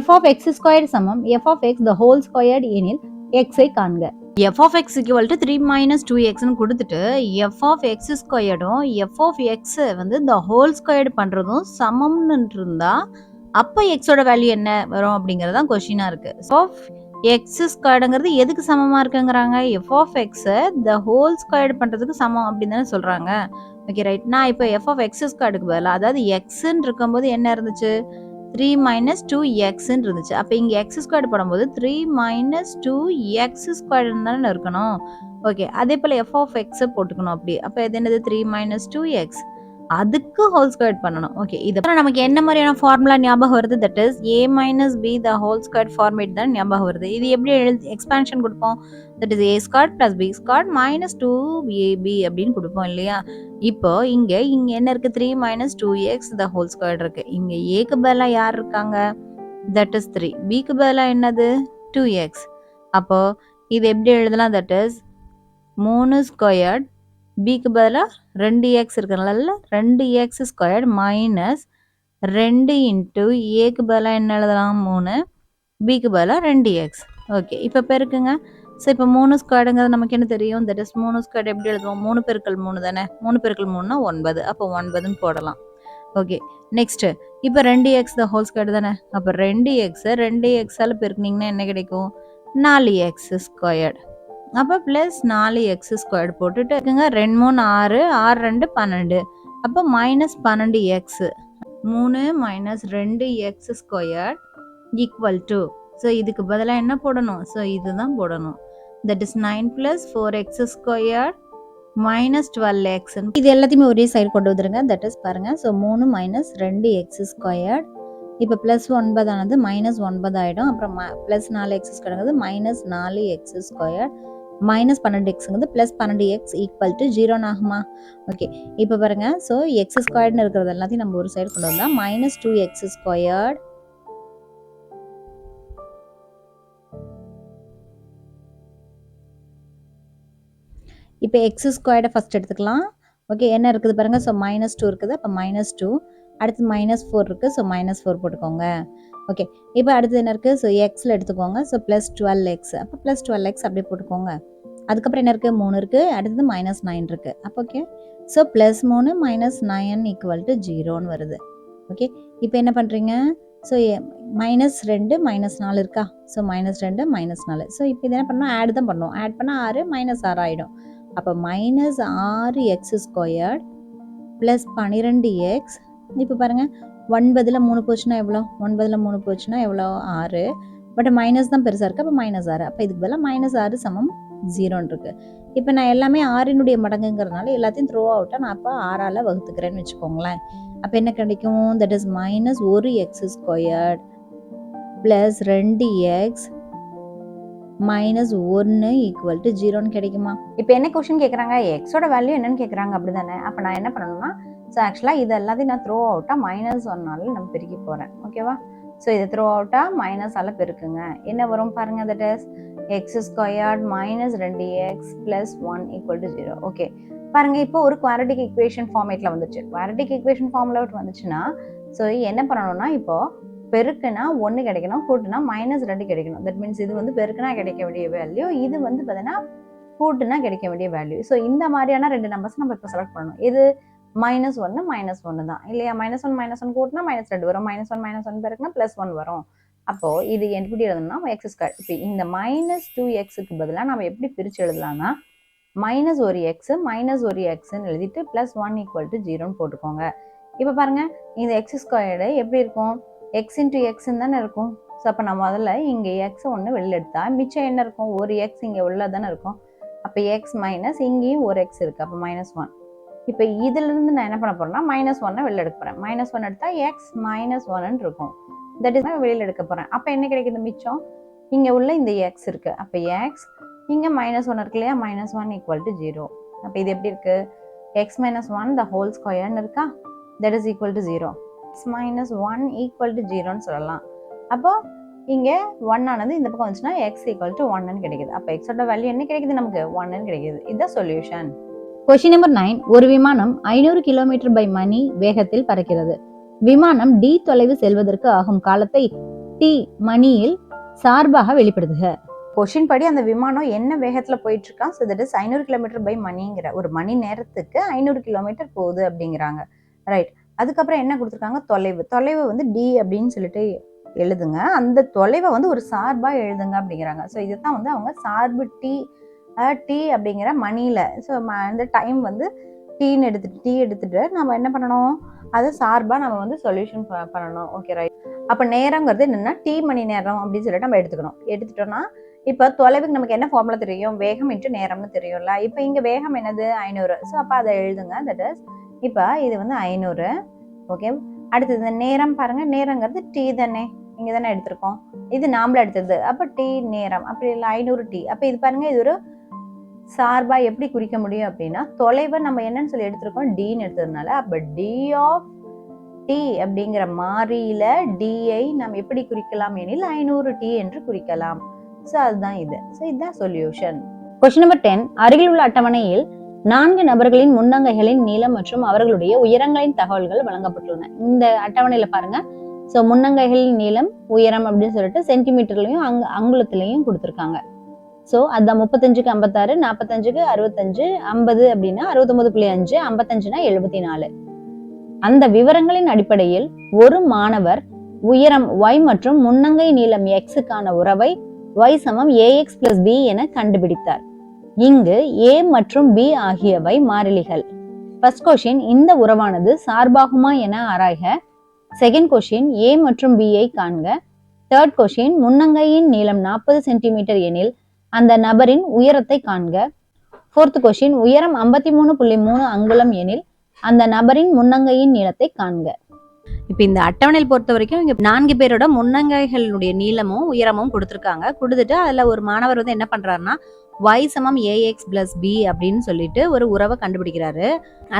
S2: f ஆஃப் எக்ஸ் ஸ்கொயர் சமம் f of x the whole squared எனில் எக்ஸை காண்க. F of x equal to 3 minus 2xன்னு கொடுத்துட்டு எஃப் ஆஃப் எக்ஸ் ஸ்கொயர்டும் எஃப் ஆஃப் எக்ஸ் வந்து இந்த ஹோல் ஸ்கொயர்டு பண்ணுறதும் சமம்னு இருந்தா அப்போ எக்ஸோட வேல்யூ என்ன வரும் அப்படிங்கிறது தான் கொஷினாக இருக்குது. ஸோ எக்ஸ் ஸ்கொயர்டுங்கிறது எதுக்கு சமமாக இருக்குங்கிறாங்க? எஃப் ஆஃப் எக்ஸை த ஹோல் ஸ்கொயர்டு பண்ணுறதுக்கு சமம் அப்படின்னு தானே சொல்கிறாங்க. Okay right. நான் இப்போ எஃப் ஆஃப் எக்ஸ் ஸ்கொயர்டுக்கு பதிலாக அதாவது எக்ஸ்ன்னு இருக்கும்போது என்ன இருந்துச்சு? 3 மைனஸ் 2xன்னு இருந்துச்சு. அப்போ இங்கே எக்ஸ் ஸ்கொயர்டு போடும்போது 3 மைனஸ் 2x ஸ்கொயர்டுன்னு தானே இருக்கணும். ஓகே, அதே போல் எஃப் ஆஃப் எக்ஸை போட்டுக்கணும் அப்படி. அப்போ இது என்னது? 3 மைனஸ் 2x அதுக்கு ஹோல் ஸ்கொயர்ட் பண்ணணும். ஓகே, இது நமக்கு என்ன மாதிரியான ஃபார்முலா ஞாபகம் வருது? That is a minus b the whole squared format தான் ஞாபகம் வருது. இது எப்படி எக்ஸ்பான்ஷன் கொடுப்போம்? That is a squared plus b squared minus 2ab அப்படின்னு கொடுப்போம் இல்லையா? இப்போ இங்க என்ன இருக்கு? 3 minus 2x the whole squared இருக்கு. இங்க ஏக்கு பதிலா யார் இருக்காங்க? That is 3. பிக்கு பதிலா என்னது? 2x. அப்போ இது எப்படி எழுதலாம்? தட் இஸ் 3 ஸ்கொயர்ட் பிக்கு பதிலாக 2x இருக்கிறனால 2x ஸ்கொயர்ட் மைனஸ் 2 இன்ட்டு ஏக்கு பதிலாக என்ன எழுதலாம்? 3, பிக்கு பதிலாக 2x. ஓகே, இப்போ பெருக்குங்க. ஸோ இப்போ 3 ஸ்கொயர்டுங்கிறது நமக்கு என்ன தெரியும்? தட் இஸ் 3 ஸ்கொயர்டு எப்படி எழுதுவோம்? 3 பெருக்கல் 3 தானே. 3 பெருக்கல் 3னா 9. அப்போ 9ன்னு போடலாம். ஓகே, நெக்ஸ்ட்டு இப்போ 2x த ஹோல் ஸ்கொயர்டு தானே. அப்போ 2xஆல் பெருக்குனிங்கன்னா என்ன கிடைக்கும்? 4x squared. அப்போ ப்ளஸ் 4x ஸ்கொயர்டு போட்டுட்டு இருக்குங்க. 2 3 6, 6 2 12. அப்போ minus 12x. 3 minus 2x squared equal to, so இதுக்கு பதிலாக என்ன போடணும்? ஸோ இதுதான் போடணும். That is 9 plus 4x squared minus 12x. இது எல்லாத்தையுமே ஒரே சைடு கொண்டு வந்துருங்க. தட் இஸ் பாருங்க. ஸோ 3 மைனஸ் 2x ஸ்கொயர்ட் இப்போ ப்ளஸ் 9 ஆனது மைனஸ் 9 ஆகிடும். அப்புறம் ப்ளஸ் 4x ஸ்கொயர்ங்கிறது மைனஸ் 4x ஸ்கொயர்ட் மைனஸ் 12xங்கிறது ப்ளஸ் 12x ஈக்குவல் டு 0 ஆகுமா? ஓகே, இப்போ பாருங்க. ஸோ எக்ஸ் ஸ்கொயர்டுன்னு இருக்கிறது எல்லாத்தையும் நம்ம ஒரு சைடு கொண்டு வந்தால் மைனஸ் 2x ஸ்கொயர்ட் இப்போ எக்ஸ் ஸ்கொயர்டை ஃபஸ்ட் எடுத்துக்கலாம். ஓகே, என்ன இருக்குது பாருங்க. ஸோ மைனஸ் 2 இருக்குது. அப்போ மைனஸ் 2, அடுத்து மைனஸ் 4 இருக்குது. ஸோ மைனஸ் 4 போட்டுக்கோங்க. ஓகே, இப்போ அடுத்து என்ன இருக்குது? ஸோ எக்ஸில் எடுத்துக்கோங்க. So plus 12x. அப்போ ப்ளஸ் 12x அப்படியே போட்டுக்கோங்க. அதுக்கப்புறம் என்ன இருக்குது? 3 இருக்குது. அடுத்தது மைனஸ் 9 இருக்குது. அப்போ okay, so plus 3 minus 9 equal to 0ன்னு வருது. ஓகே, இப்போ என்ன பண்ணுறீங்க? ஸோ மைனஸ் 2 மைனஸ் 4 இருக்கா? So minus 2 minus 4. ஸோ இப்போ இது என்ன பண்ணணும்? ஆட் தான் பண்ணணும். ஆட் பண்ணால் 6 மைனஸ் 6 ஆகிடும். அப்போ minus 6x squared plus 12x. இப்போ பாருங்கள், 9ல் 3 போச்சுன்னா எவ்வளோ? 9ல் 3 போச்சுன்னா எவ்வளோ? 6. பட் மைனஸ் தான் பெருசாக இருக்குது. அப்போ மைனஸ் 6. அப்போ இதுக்கு பதிலாக மைனஸ் 6 சமம் 0ன்னு இருக்குது. இப்போ நான் எல்லாமே 6னுடைய மடங்குங்கிறதுனால எல்லாத்தையும் த்ரோ அவுட்டாக நான் அப்போ 6ஆல் வகுத்துக்கிறேன்னு வச்சுக்கோங்களேன். அப்போ என்ன கிடைக்கும்? That is minus 1x squared plus 2x minus 1 equal to 0ன்னு கிடைக்குமா? இப்போ என்ன கொஸ்டின் கேட்குறாங்க? எக்ஸோட வேல்யூ என்னன்னு கேட்குறாங்க, அப்படி தானே? அப்போ நான் என்ன பண்ணணும்னா, ஸோ ஆக்சுவலாக இது எல்லாத்தையும் நான் த்ரோ அவுட்டாக மைனஸ் 1ஆல் நம்ம பெருக்கி போகிறேன். ஓகேவா? ஸோ இதை த்ரோ அவுட்டாக மைனஸால் பெருக்குங்க. என்ன வரும் பாருங்கள்? That is X squared minus 2x plus 1 equal to 0. Okay, பாருங்கள், இப்போ ஒரு குவாட்ரட்டிக் ஈக்குவேஷன் ஃபார்மேட்டில் வந்துச்சு. குவாட்ரட்டிக் ஈக்குவேஷன் ஃபார்முலா வந்துச்சுன்னா ஸோ என்ன பண்ணணும்னா, இப்போது பெருக்குனா 1 கிடைக்கணும், கூட்டுனா மைனஸ் 2 கிடைக்கணும். தட் மீன்ஸ் இது வந்து பெருக்குனா கிடைக்க வேண்டிய வேல்யூ, இது வந்து பார்த்தீங்கன்னா கூட்டுனா கிடைக்க வேண்டிய வேல்யூ. ஸோ இந்த மாதிரியான 2 நம்பர்ஸ் நம்ம இப்போ செலக்ட் பண்ணணும். இது மைனஸ் 1 தான் இல்லையா? மைனஸ் 1 கூட்டினா மைனஸ் 2 வரும். மைனஸ் 1 பெருக்குனா ப்ளஸ் 1 வரும். அப்போது இது எப்படி எழுதணும்னா எக்ஸ் ஸ்கொயர். இப்போ இந்த மைனஸ் 2xக்கு பதிலாக நம்ம எப்படி பிரித்து எழுதலாம்னா மைனஸ் ஒரு எக்ஸ்ன்னு எழுதிட்டு ப்ளஸ் 1 ஈக்குவல் டு 0ன்னு போட்டுக்கோங்க. இப்போ பாருங்கள், இந்த எக்ஸ் ஸ்கொயர்டு எப்படி இருக்கும்? எக்ஸ் இன்ட்டு எக்ஸ்ன்னு தானே இருக்கும். ஸோ அப்போ நான் முதல்ல இங்கே எக்ஸ் ஒன்று வெளியில் எடுத்தால் மிச்சம் என்ன இருக்கும்? ஒரு எக்ஸ் இங்கே உள்ள தானே இருக்கும். அப்போ எக்ஸ் மைனஸ் இங்கேயும் ஒரு எக்ஸ் இருக்குது. அப்போ மைனஸ் 1. இப்போ இதிலிருந்து நான் என்ன பண்ண போகிறேன்னா மைனஸ் 1 வெளியில் எடுக்க போகிறேன். மைனஸ் 1 எடுத்தால் எக்ஸ் மைனஸ் 1 இருக்கும். தட் இஸ் வெளியில் எடுக்க போகிறேன். அப்போ என்ன கிடைக்குது? மிச்சம் இங்கே உள்ள இந்த எக்ஸ் இருக்குது. அப்போ எக்ஸ் இங்கே மைனஸ் 1 இருக்கு இல்லையா? Minus 1 equal to 0. அப்போ இது எப்படி இருக்குது? எக்ஸ் மைனஸ் 1 த ஹோல் ஸ்கொயர்னு இருக்கா? That is equal to 0. X minus 1 equal to 0ன்னு சொல்லலாம். அப்போ இங்கே 1 ஆனது இந்த பக்கம் வந்துச்சுன்னா எக்ஸ் ஈக்குவல் டு 1ன்னு கிடைக்குது. அப்போ எக்ஸோட வேல்யூ என்ன கிடைக்குது? நமக்கு 1ன்னு கிடைக்குது. இதுதான் சொல்யூஷன். Question number 9. ஒரு விமானம் 500 கிலோமீட்டர் பை மணி வேகத்தில் பறக்கிறது. விமானம் d தொலைவு செல்வதற்கு ஆகும் காலத்தை t மணியில் சார்பாக வெளிப்படுத்துக. கொஷின் படி அந்த விமானம் என்ன வேகத்தில் போயிட்டு இருக்கான், so that is 500 kilometre by மணிங்கிற ஒரு மணி நேரத்துக்கு 500 கிலோமீட்டர் போகுது அப்படிங்கிறாங்க. ரைட். அதுக்கப்புறம் என்ன கொடுத்துருக்காங்க, தொலைவு வந்து டி அப்படின்னு சொல்லிட்டு எழுதுங்க. அந்த தொலைவை வந்து ஒரு சார்பாக எழுதுங்க அப்படிங்கிறாங்க. ஸோ இதுதான் வந்து அவங்க சார்பு டி அப்படிங்கிற மணியில், ஸோ அந்த டைம் வந்து டி எடுத்துட்டு நம்ம என்ன பண்ணணும், அதை சார்பாக நம்ம வந்து சொல்யூஷன் பண்ணணும். Okay right. அப்போ நேரங்கிறது என்னென்னா டி மணி நேரம் அப்படின்னு சொல்லிட்டு நம்ம எடுத்துட்டோம்னா இப்போ தொலைவுக்கு நமக்கு என்ன ஃபார்முலா தெரியும், வேகம் இன்ட்டு நேரம்னு தெரியும்ல. இப்போ இங்கே வேகம் என்னது 500, ஸோ அப்போ அதை எழுதுங்க. தட் இஸ் இப்போ இது வந்து 500. ஓகே. அடுத்தது இந்த நேரம் பாருங்கள், நேரங்கிறது டி தானே, இங்கே தானே எடுத்திருக்கோம், இது நாமளும் எடுத்தது. அப்போ டி நேரம் அப்படி இல்லை 500 டி. அப்போ இது பாருங்கள், இது ஒரு சார்பா எப்படி குறிக்க முடியும் அப்படின்னா, தொலைவை நம்ம என்னன்னு சொல்லி எடுத்திருக்கோம், டின்னு எடுத்ததுனால அப்போ டி ஆஃப் டி அப்படிங்கிற மாறியில டிஐ நம்ம எப்படி குறிக்கலாம் எனில் 500 டி என்று குறிக்கலாம். ஸோ அதுதான் இது. ஸோ இதுதான் சொல்யூஷன். Question number 10. அருகில் உள்ள அட்டவணையில் 4 நபர்களின் முன்னங்கைகளின் நீளம் மற்றும் அவர்களுடைய உயரங்களின் தகவல்கள் வழங்கப்பட்டுள்ளன. இந்த அட்டவணையில பாருங்க, ஸோ முன்னங்கைகளின் நீளம் உயரம் அப்படின்னு சொல்லிட்டு சென்டிமீட்டர்லையும் அங்குலத்திலையும் கொடுத்துருக்காங்க. ஸோ அதுதான் 35க்கு 56, 45க்கு 65, 50 அப்படின்னா 69.5, 55னா 74. அந்த விவரங்களின் அடிப்படையில் ஒரு மாணவர் உயரம் y மற்றும் முன்னங்கை நீளம் xக்கான உறவை y சமம் ax plus b என கண்டுபிடித்தார். இங்கு a மற்றும் b ஆகியவை மாறிலிகள். ஃபர்ஸ்ட் கொஸ்டின், இந்த உறவானது சார்பாகுமா என ஆராய்க. செகண்ட் கொஸ்டின், a மற்றும் b ஐ காண்க. தேர்ட் கொஸ்டின், முன்னங்கையின் நீளம் 40 சென்டிமீட்டர் எனில் அந்த நபரின் உயரத்தை காண்க. ஃபோர்த் கொஸ்டின், உயரம் 53.3 அங்குலம் எனில் அந்த நபரின் முன்னங்கையின் நீளத்தை காண்க.
S1: இப்போ இந்த அட்டவணையில் பொறுத்த வரைக்கும் இங்கே 4 பேரோட முன்னங்கைகளுடைய நீளமும் உயரமும் கொடுத்துருக்காங்க. கொடுத்துட்டு அதில் ஒரு மாணவர் வந்து என்ன பண்ணுறாருன்னா y சமம் ax plus b அப்படின்னு சொல்லிட்டு ஒரு உறவை கண்டுபிடிக்கிறாரு.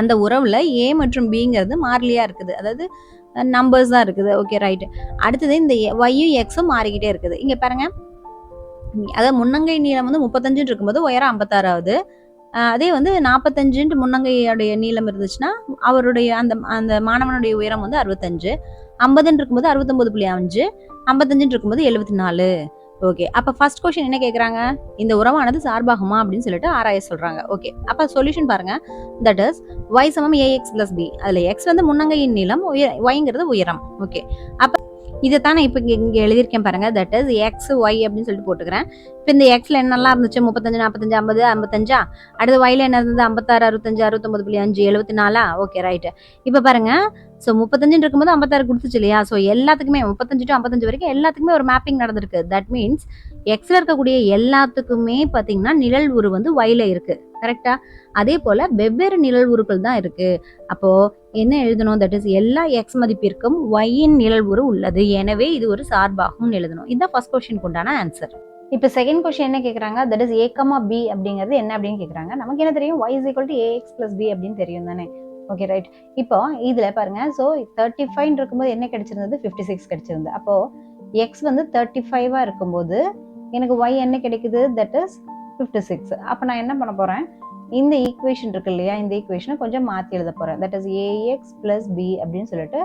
S1: அந்த உறவில் a மற்றும் bங்கிறது மாறிலியாக இருக்குது, அதாவது நம்பர்ஸ் தான் இருக்குது. Okay right. அடுத்தது இந்த yயும் xும் மாறிக்கிட்டே இருக்குது. இங்கே பாருங்க, அதாவது முன்னங்கை நீளம் வந்து 35 இருக்கும்போது உயரம் 56 ஆகுது. அதே வந்து 45 முன்னங்கையுடைய நீளம் இருந்துச்சுன்னா அவருடைய அந்த மாணவனுடைய உயரம் வந்து 65, 50 இருக்கும்போது 69.5, 55 இருக்கும்போது 74. ஓகே. அப்போ ஃபர்ஸ்ட் கொஸ்டின் என்ன கேட்குறாங்க, இந்த உறவானது சார்பாகுமா அப்படின்னு சொல்லிட்டு ஆராய சொல்றாங்க. ஓகே. அப்போ சொல்யூஷன் பாருங்க. தட் இஸ் y சமம் ax plus b. அதுல x வந்து முன்னங்கையின் நீளம், yங்கிறது உயரம். ஓகே. அப்போ இதைத்தான் நான் இப்போ இங்கே எழுதியிருக்கேன் பாருங்க. தட் இஸ் எக்ஸ் ஒய் அப்படின்னு சொல்லிட்டு போட்டுக்கிறேன். இப்போ இந்த எக்ஸ்ல என்னெல்லாம் இருந்துச்சு, 35, 45, 50, 55. அடுத்து ஒய்ல என்ன இருந்தது, 56, 65, 69.5, 74. Okay right. இப்போ பாருங்க, ஸோ 35 இருக்கும்போது 56 கொடுத்துச்சு இல்லையா. ஸோ எல்லாத்துக்குமே 35 to 55 வரைக்கும் எல்லாத்துக்குமே ஒரு மேப்பிங் நடந்திருக்கு. தட் மீன்ஸ் எக்ஸ்ல இருக்கக்கூடிய எல்லாத்துக்குமே பார்த்தீங்கன்னா நிழல் உரு வந்து ஒய்ல இருக்கு. கரெக்டா? அதே போல வெவ்வேறு நிழல் உருக்கள் தான் இருக்கு. அப்போ என்ன எழுதணும், தட் இஸ் எல்லா எக்ஸ் மதிப்பிற்கும் ஒய்யின் நிழல் உரு உள்ளது, எனவே இது ஒரு சார்பாகும் எழுதணும். இதுதான் ஃபர்ஸ்ட் கொஸ்டினுக்கு உண்டான ஆன்சர். இப்போ செகண்ட் கொஸ்டின் என்ன கேட்குறாங்க, தட் இஸ் a, b அப்படிங்கிறது என்ன அப்படின்னு கேட்குறாங்க. நமக்கு என்ன தெரியும், y is equal to ax plus b அப்படின்னு தெரியும் தானே. Okay right. இப்போ இதுல பாருங்க, ஸோ 35 இருக்கும்போது என்ன கிடைச்சிருந்தது, 56 கிடைச்சிருந்தது. அப்போ எக்ஸ் வந்து 35 இருக்கும்போது எனக்கு y என்ன கிடைக்குது, தட் இஸ் 56. அப்போ நான் என்ன பண்ண போறேன், இந்த ஈக்குவேஷன் இருக்கு இல்லையா, இந்த ஈக்குவேஷனை கொஞ்சம் மாற்றி எழுத போறேன். That is ax plus b அப்படின்னு சொல்லிட்டு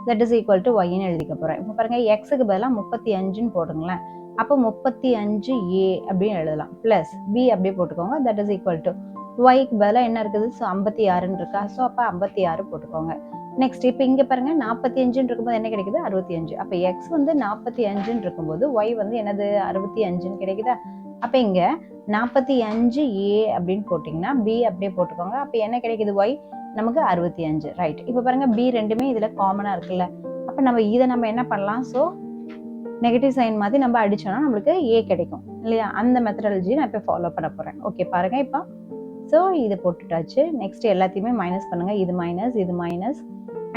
S1: தட் இஸ் ஈக்குவல் டு ஒய்ன்னு எழுதிக்க போறேன். இப்போ பாருங்க, எக்ஸுக்கு பதிலாக 35ன்னு போடுங்களேன். அப்போ 35a அப்படின்னு எழுதலாம், பிளஸ் b அப்படியே போட்டுக்கோங்க. தட் இஸ் ஈக்குவல் டு ஒய்க்கு பதிலாக என்ன இருக்குது, ஸோ 56ன்னு இருக்கா. ஸோ அப்போ 56 போட்டுக்கோங்க. நெக்ஸ்ட் இப்போ இங்கே பாருங்க, 45ன்னு இருக்கும்போது என்ன கிடைக்குது, 65. அப்போ எக்ஸ் வந்து 45ன்னு இருக்கும்போது ஒய் வந்து என்னது, 65ன்னு கிடைக்குதா. அப்போ இங்கே 45a அப்படின்னு போட்டிங்கன்னா b அப்படியே போட்டுக்கோங்க. அப்போ என்ன கிடைக்குது, ஒய் நமக்கு 65. ரைட். இப்போ பாருங்க, b ரெண்டுமே இதில் காமனாக இருக்குல்ல. அப்போ இதை நம்ம என்ன பண்ணலாம், ஸோ நெகட்டிவ் சைன் மாதிரி நம்ம அடிச்சோம்னா நம்மளுக்கு a கிடைக்கும் இல்லையா. அந்த மெத்தடாலஜி நான் இப்போ ஃபாலோ பண்ண போகிறேன். ஓகே பாருங்க, இப்போ ஸோ இதை போட்டுட்டாச்சு. நெக்ஸ்ட் எல்லாத்தையுமே மைனஸ் பண்ணுங்க. இது மைனஸ், இது மைனஸ்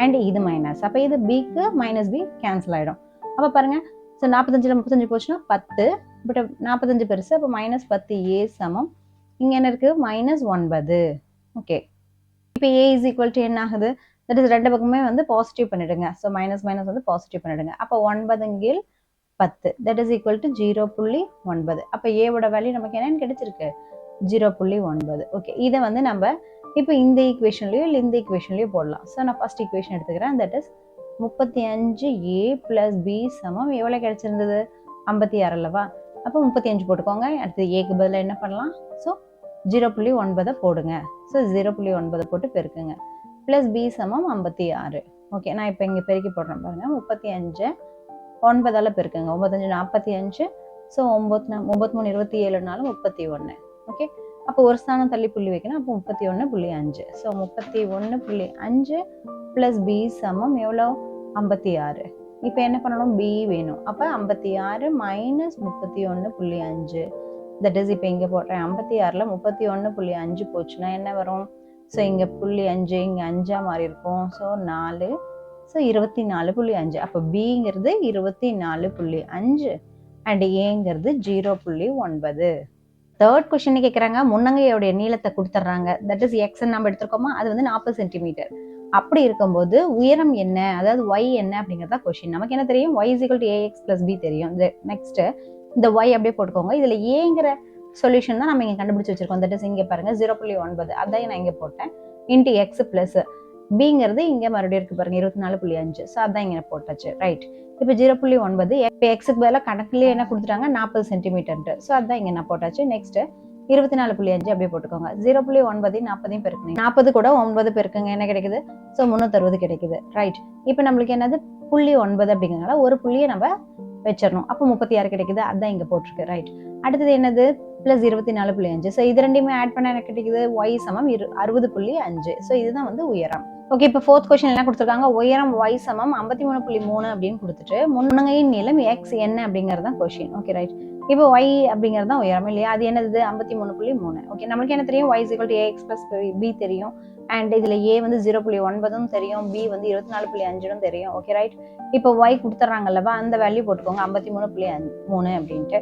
S1: அண்ட் இது மைனஸ். அப்போ இது பிக்கு மைனஸ் பி கேன்சல் ஆகிடும். அப்போ பாருங்க, ஸோ 45ல் 35 போச்சுன்னா 10, பட் 45 பெருசு. அப்போ -10a சமம் இங்கே என்ன இருக்குது, -9. ஓகே. இப்போ a இஸ் ஈக்குவல் டு என்ன ஆகுது, தட் இஸ் ரெண்டு பக்கமே வந்து பாசிட்டிவ் பண்ணிடுங்க. ஸோ மைனஸ் மைனஸ் வந்து பாசிட்டிவ் பண்ணிடுங்க. அப்போ 9 10 தட் இஸ் ஈக்குவல் டு 0.9. அப்போ ஏவோட வேல்யூ நமக்கு என்னன்னு கிடைச்சிருக்கு, 0.9. ஓகே. இதை வந்து நம்ம இப்போ இந்த ஈக்குவேஷன்லையோ இல்லை இந்த ஈக்குவேஷன்லையோ போடலாம். ஸோ நான் ஃபர்ஸ்ட் ஈக்குவேஷன் எடுத்துக்கிறேன். That is 35a plus b சமம் எவ்வளோ கிடைச்சிருந்தது, 56 அல்லவா.
S2: அப்போ 35 போட்டுக்கோங்க. அடுத்து ஏக்கு பதிலாக என்ன பண்ணலாம்? ஸோ 0.9 போடுங்க. ஸோ 0.9 போட்டு பெருக்குங்க. ப்ளஸ் பி சமம் 56. ஓகே, நான் இப்போ இங்கே பெருக்கி போடுறேன் பாருங்கள். 35 9ஆல் பெருக்குங்க. 95 45. ஸோ 93 27 31. ஓகே, அப்போ ஒரு ஸ்தானம் தள்ளி புள்ளி வைக்கணும். அப்போ 31.5. ஸோ 31.5 ப்ளஸ் பி சமம் எவ்வளோ? 56. இப்போ என்ன பண்ணணும்? பி வேணும். அப்போ 56 மைனஸ் 31.5. தட் இஸ் இப்போ இங்கே போடுறேன். 56ல் 31.5 போச்சுன்னா என்ன வரும்? ஸோ இங்கே 0.5 இங்கே 5ஆக மாறி இருக்கும். ஸோ 4. ஸோ 24.5. அப்போ பிங்கிறது 24.5 அண்ட் ஏங்கிறது 0.9. தேர்ட் கொஸ்டின் கேட்குறாங்க, முன்னங்கையோடைய நீளத்தை கொடுத்துட்றாங்க. தட் இஸ் எக்ஸ்ன்னு நம்ம எடுத்துருக்கோமா, அது வந்து 40 சென்டிமீட்டர். அப்படி இருக்கும்போது உயரம் என்ன, அதாவது ஒய் என்ன அப்படிங்கிறதா கொஸ்டின். நமக்கு என்ன தெரியும்? y = ax + b தெரியும். நெக்ஸ்ட் இந்த y அப்படியே போட்டுக்கோங்க. இதில் ஏங்கிற சொல்யூஷன் தான் நம்ம இங்கே கண்டுபிடிச்சி வச்சிருக்கோம். தட் இஸ் இங்கே பாருங்க 0.9, அதான் நான் இங்கே போட்டேன். இன்ட்டு எக்ஸ் ப்ளஸ் பிங்கிறது இங்கே மறுபடியும் இருக்கு பாருங்க 24.5. ஸோ அதான் இங்கே போட்டாச்சு. ரைட், இப்போ 0.9 இப்போ எக்ஸுக்கு பதிலாக கணக்குலேயே என்ன கொடுத்துட்டாங்க? 40 சென்டிமீட்டர். ஸோ அதான் இங்கே நான் போட்டாச்சு. நெக்ஸ்ட் 24.5 அப்படியே போட்டுக்கோங்க. 0.9 40 பெருக்குங்க. 40 கூட 9 பெருக்குங்க, என்ன கிடைக்குது? ஸோ 360 கிடைக்குது. ரைட், இப்போ நம்மளுக்கு என்னது? 0.9 அப்படிங்கிறதுனால ஒரு புள்ளியை நம்ம வச்சிடணும். அப்போ 36 கிடைக்குது, அதான் இங்கே போட்டிருக்கு. ரைட், அடுத்தது என்னது? ப்ளஸ் 24.5. ஸோ இது ரெண்டுமே ஆட் பண்ண என்ன கிடைக்குது? y சமம் 60.5. ஸோ இதுதான் வந்து உயரம். ஓகே, இப்போ ஃபோர்த் கொஸ்டின் என்ன கொடுத்துருக்காங்க? உயரம் y சமம் 53.3 அப்படின்னு கொடுத்துட்டு முன்னங்கையின் நீளம் x என்ன அப்படிங்கிறது தான் கொஸ்டின். ஓகே, ரைட், இப்போ y அப்படிங்கிறது தான் உயரம் இல்லையா? அது என்னது? 53.3. ஓகே, நம்மளுக்கு என்ன தெரியும்? y = ax + b தெரியும். அண்ட் இதில் a வந்து 0.9 தெரியும், b வந்து 24.5 தெரியும். ஓகே, ரைட், இப்போ y கொடுத்துட்றாங்கல்லவா, அந்த வேல்யூ போட்டுக்கோங்க 53.3 அப்படின்ட்டு.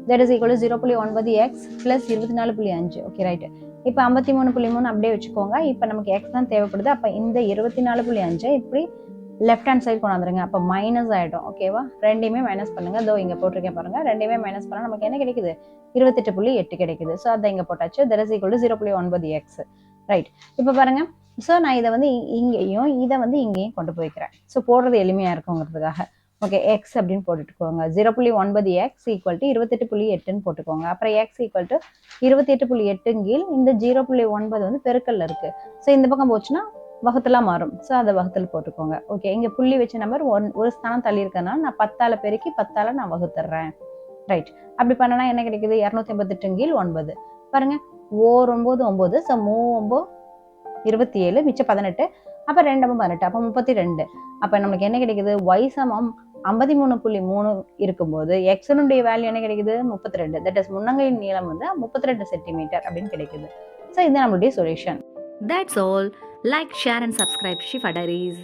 S2: That is equal 0.9x plus 24.5. Okay, right, இப்போ 53.3 அப்படியே வச்சுக்கோங்க. இப்போ நமக்கு x தான் தேவைப்படுது. அப்போ இந்த 24.5 இப்படி லெஃப்ட் ஹேண்ட் சைடு கொண்டாந்துருங்க. அப்போ மைனஸ் ஆகிடும். ஓகேவா? ரெண்டையுமே மைனஸ் பண்ணுங்க. இதோ இங்கே போட்டிருக்கேன் பாருங்க. ரெண்டையுமே மைனஸ் பண்ணால் நமக்கு என்ன கிடைக்குது? 28.8 கிடைக்குது. ஸோ அதை இங்கே போட்டாச்சு. That is equal 0.9x. Right, இப்போ பாருங்க. ஸோ நான் இதை வந்து இங்கேயும் இதை வந்து இங்கேயும் கொண்டு போய்க்கிறேன். ஸோ போடுறது எளிமையாக இருக்குங்கிறதுக்காக. ஓகே, எக்ஸ் அப்படின்னு போட்டுக்கோங்க. 0.9x = 28.8ன்னு போட்டுக்கோங்க. அப்புறம் எக்ஸ் = 28.8 கீழ் இந்த 0.9 வந்து பெருக்கல்ல இருக்கு. ஸோ இந்த பக்கம் போச்சுன்னா வகுத்தலா மாறும். ஸோ அதை வகுத்தல் போட்டுக்கோங்க. ஓகே, இங்கே புள்ளி வச்ச நம்பர் ஒரு ஸ்தானம் தள்ளி இருக்கனால நான் 10ஆல் பெருக்கி 10ஆல் நான் வகுத்துறேன். ரைட், அப்படி பண்ணனா என்ன கிடைக்குது? 258 கீழ் 9. பாருங்க, 9 9. ஸோ 3 27, மிச்சம் 18. அப்போ 2 18, அப்போ 32. அப்போ நம்மளுக்கு என்ன கிடைக்குது? y சமம் 53.3 இருக்கும்போது எக்ஸனுடைய வேல்யூ என்ன கிடைக்குது? 32. தட் இஸ் முன்னங்கையின் நீளம் வந்து 32 சென்டிமீட்டர் அப்படின்னு கிடைக்குது. ஸோ இது நம்மளுடைய solution.
S1: That's all. Like, share and subscribe Shifa Diaries.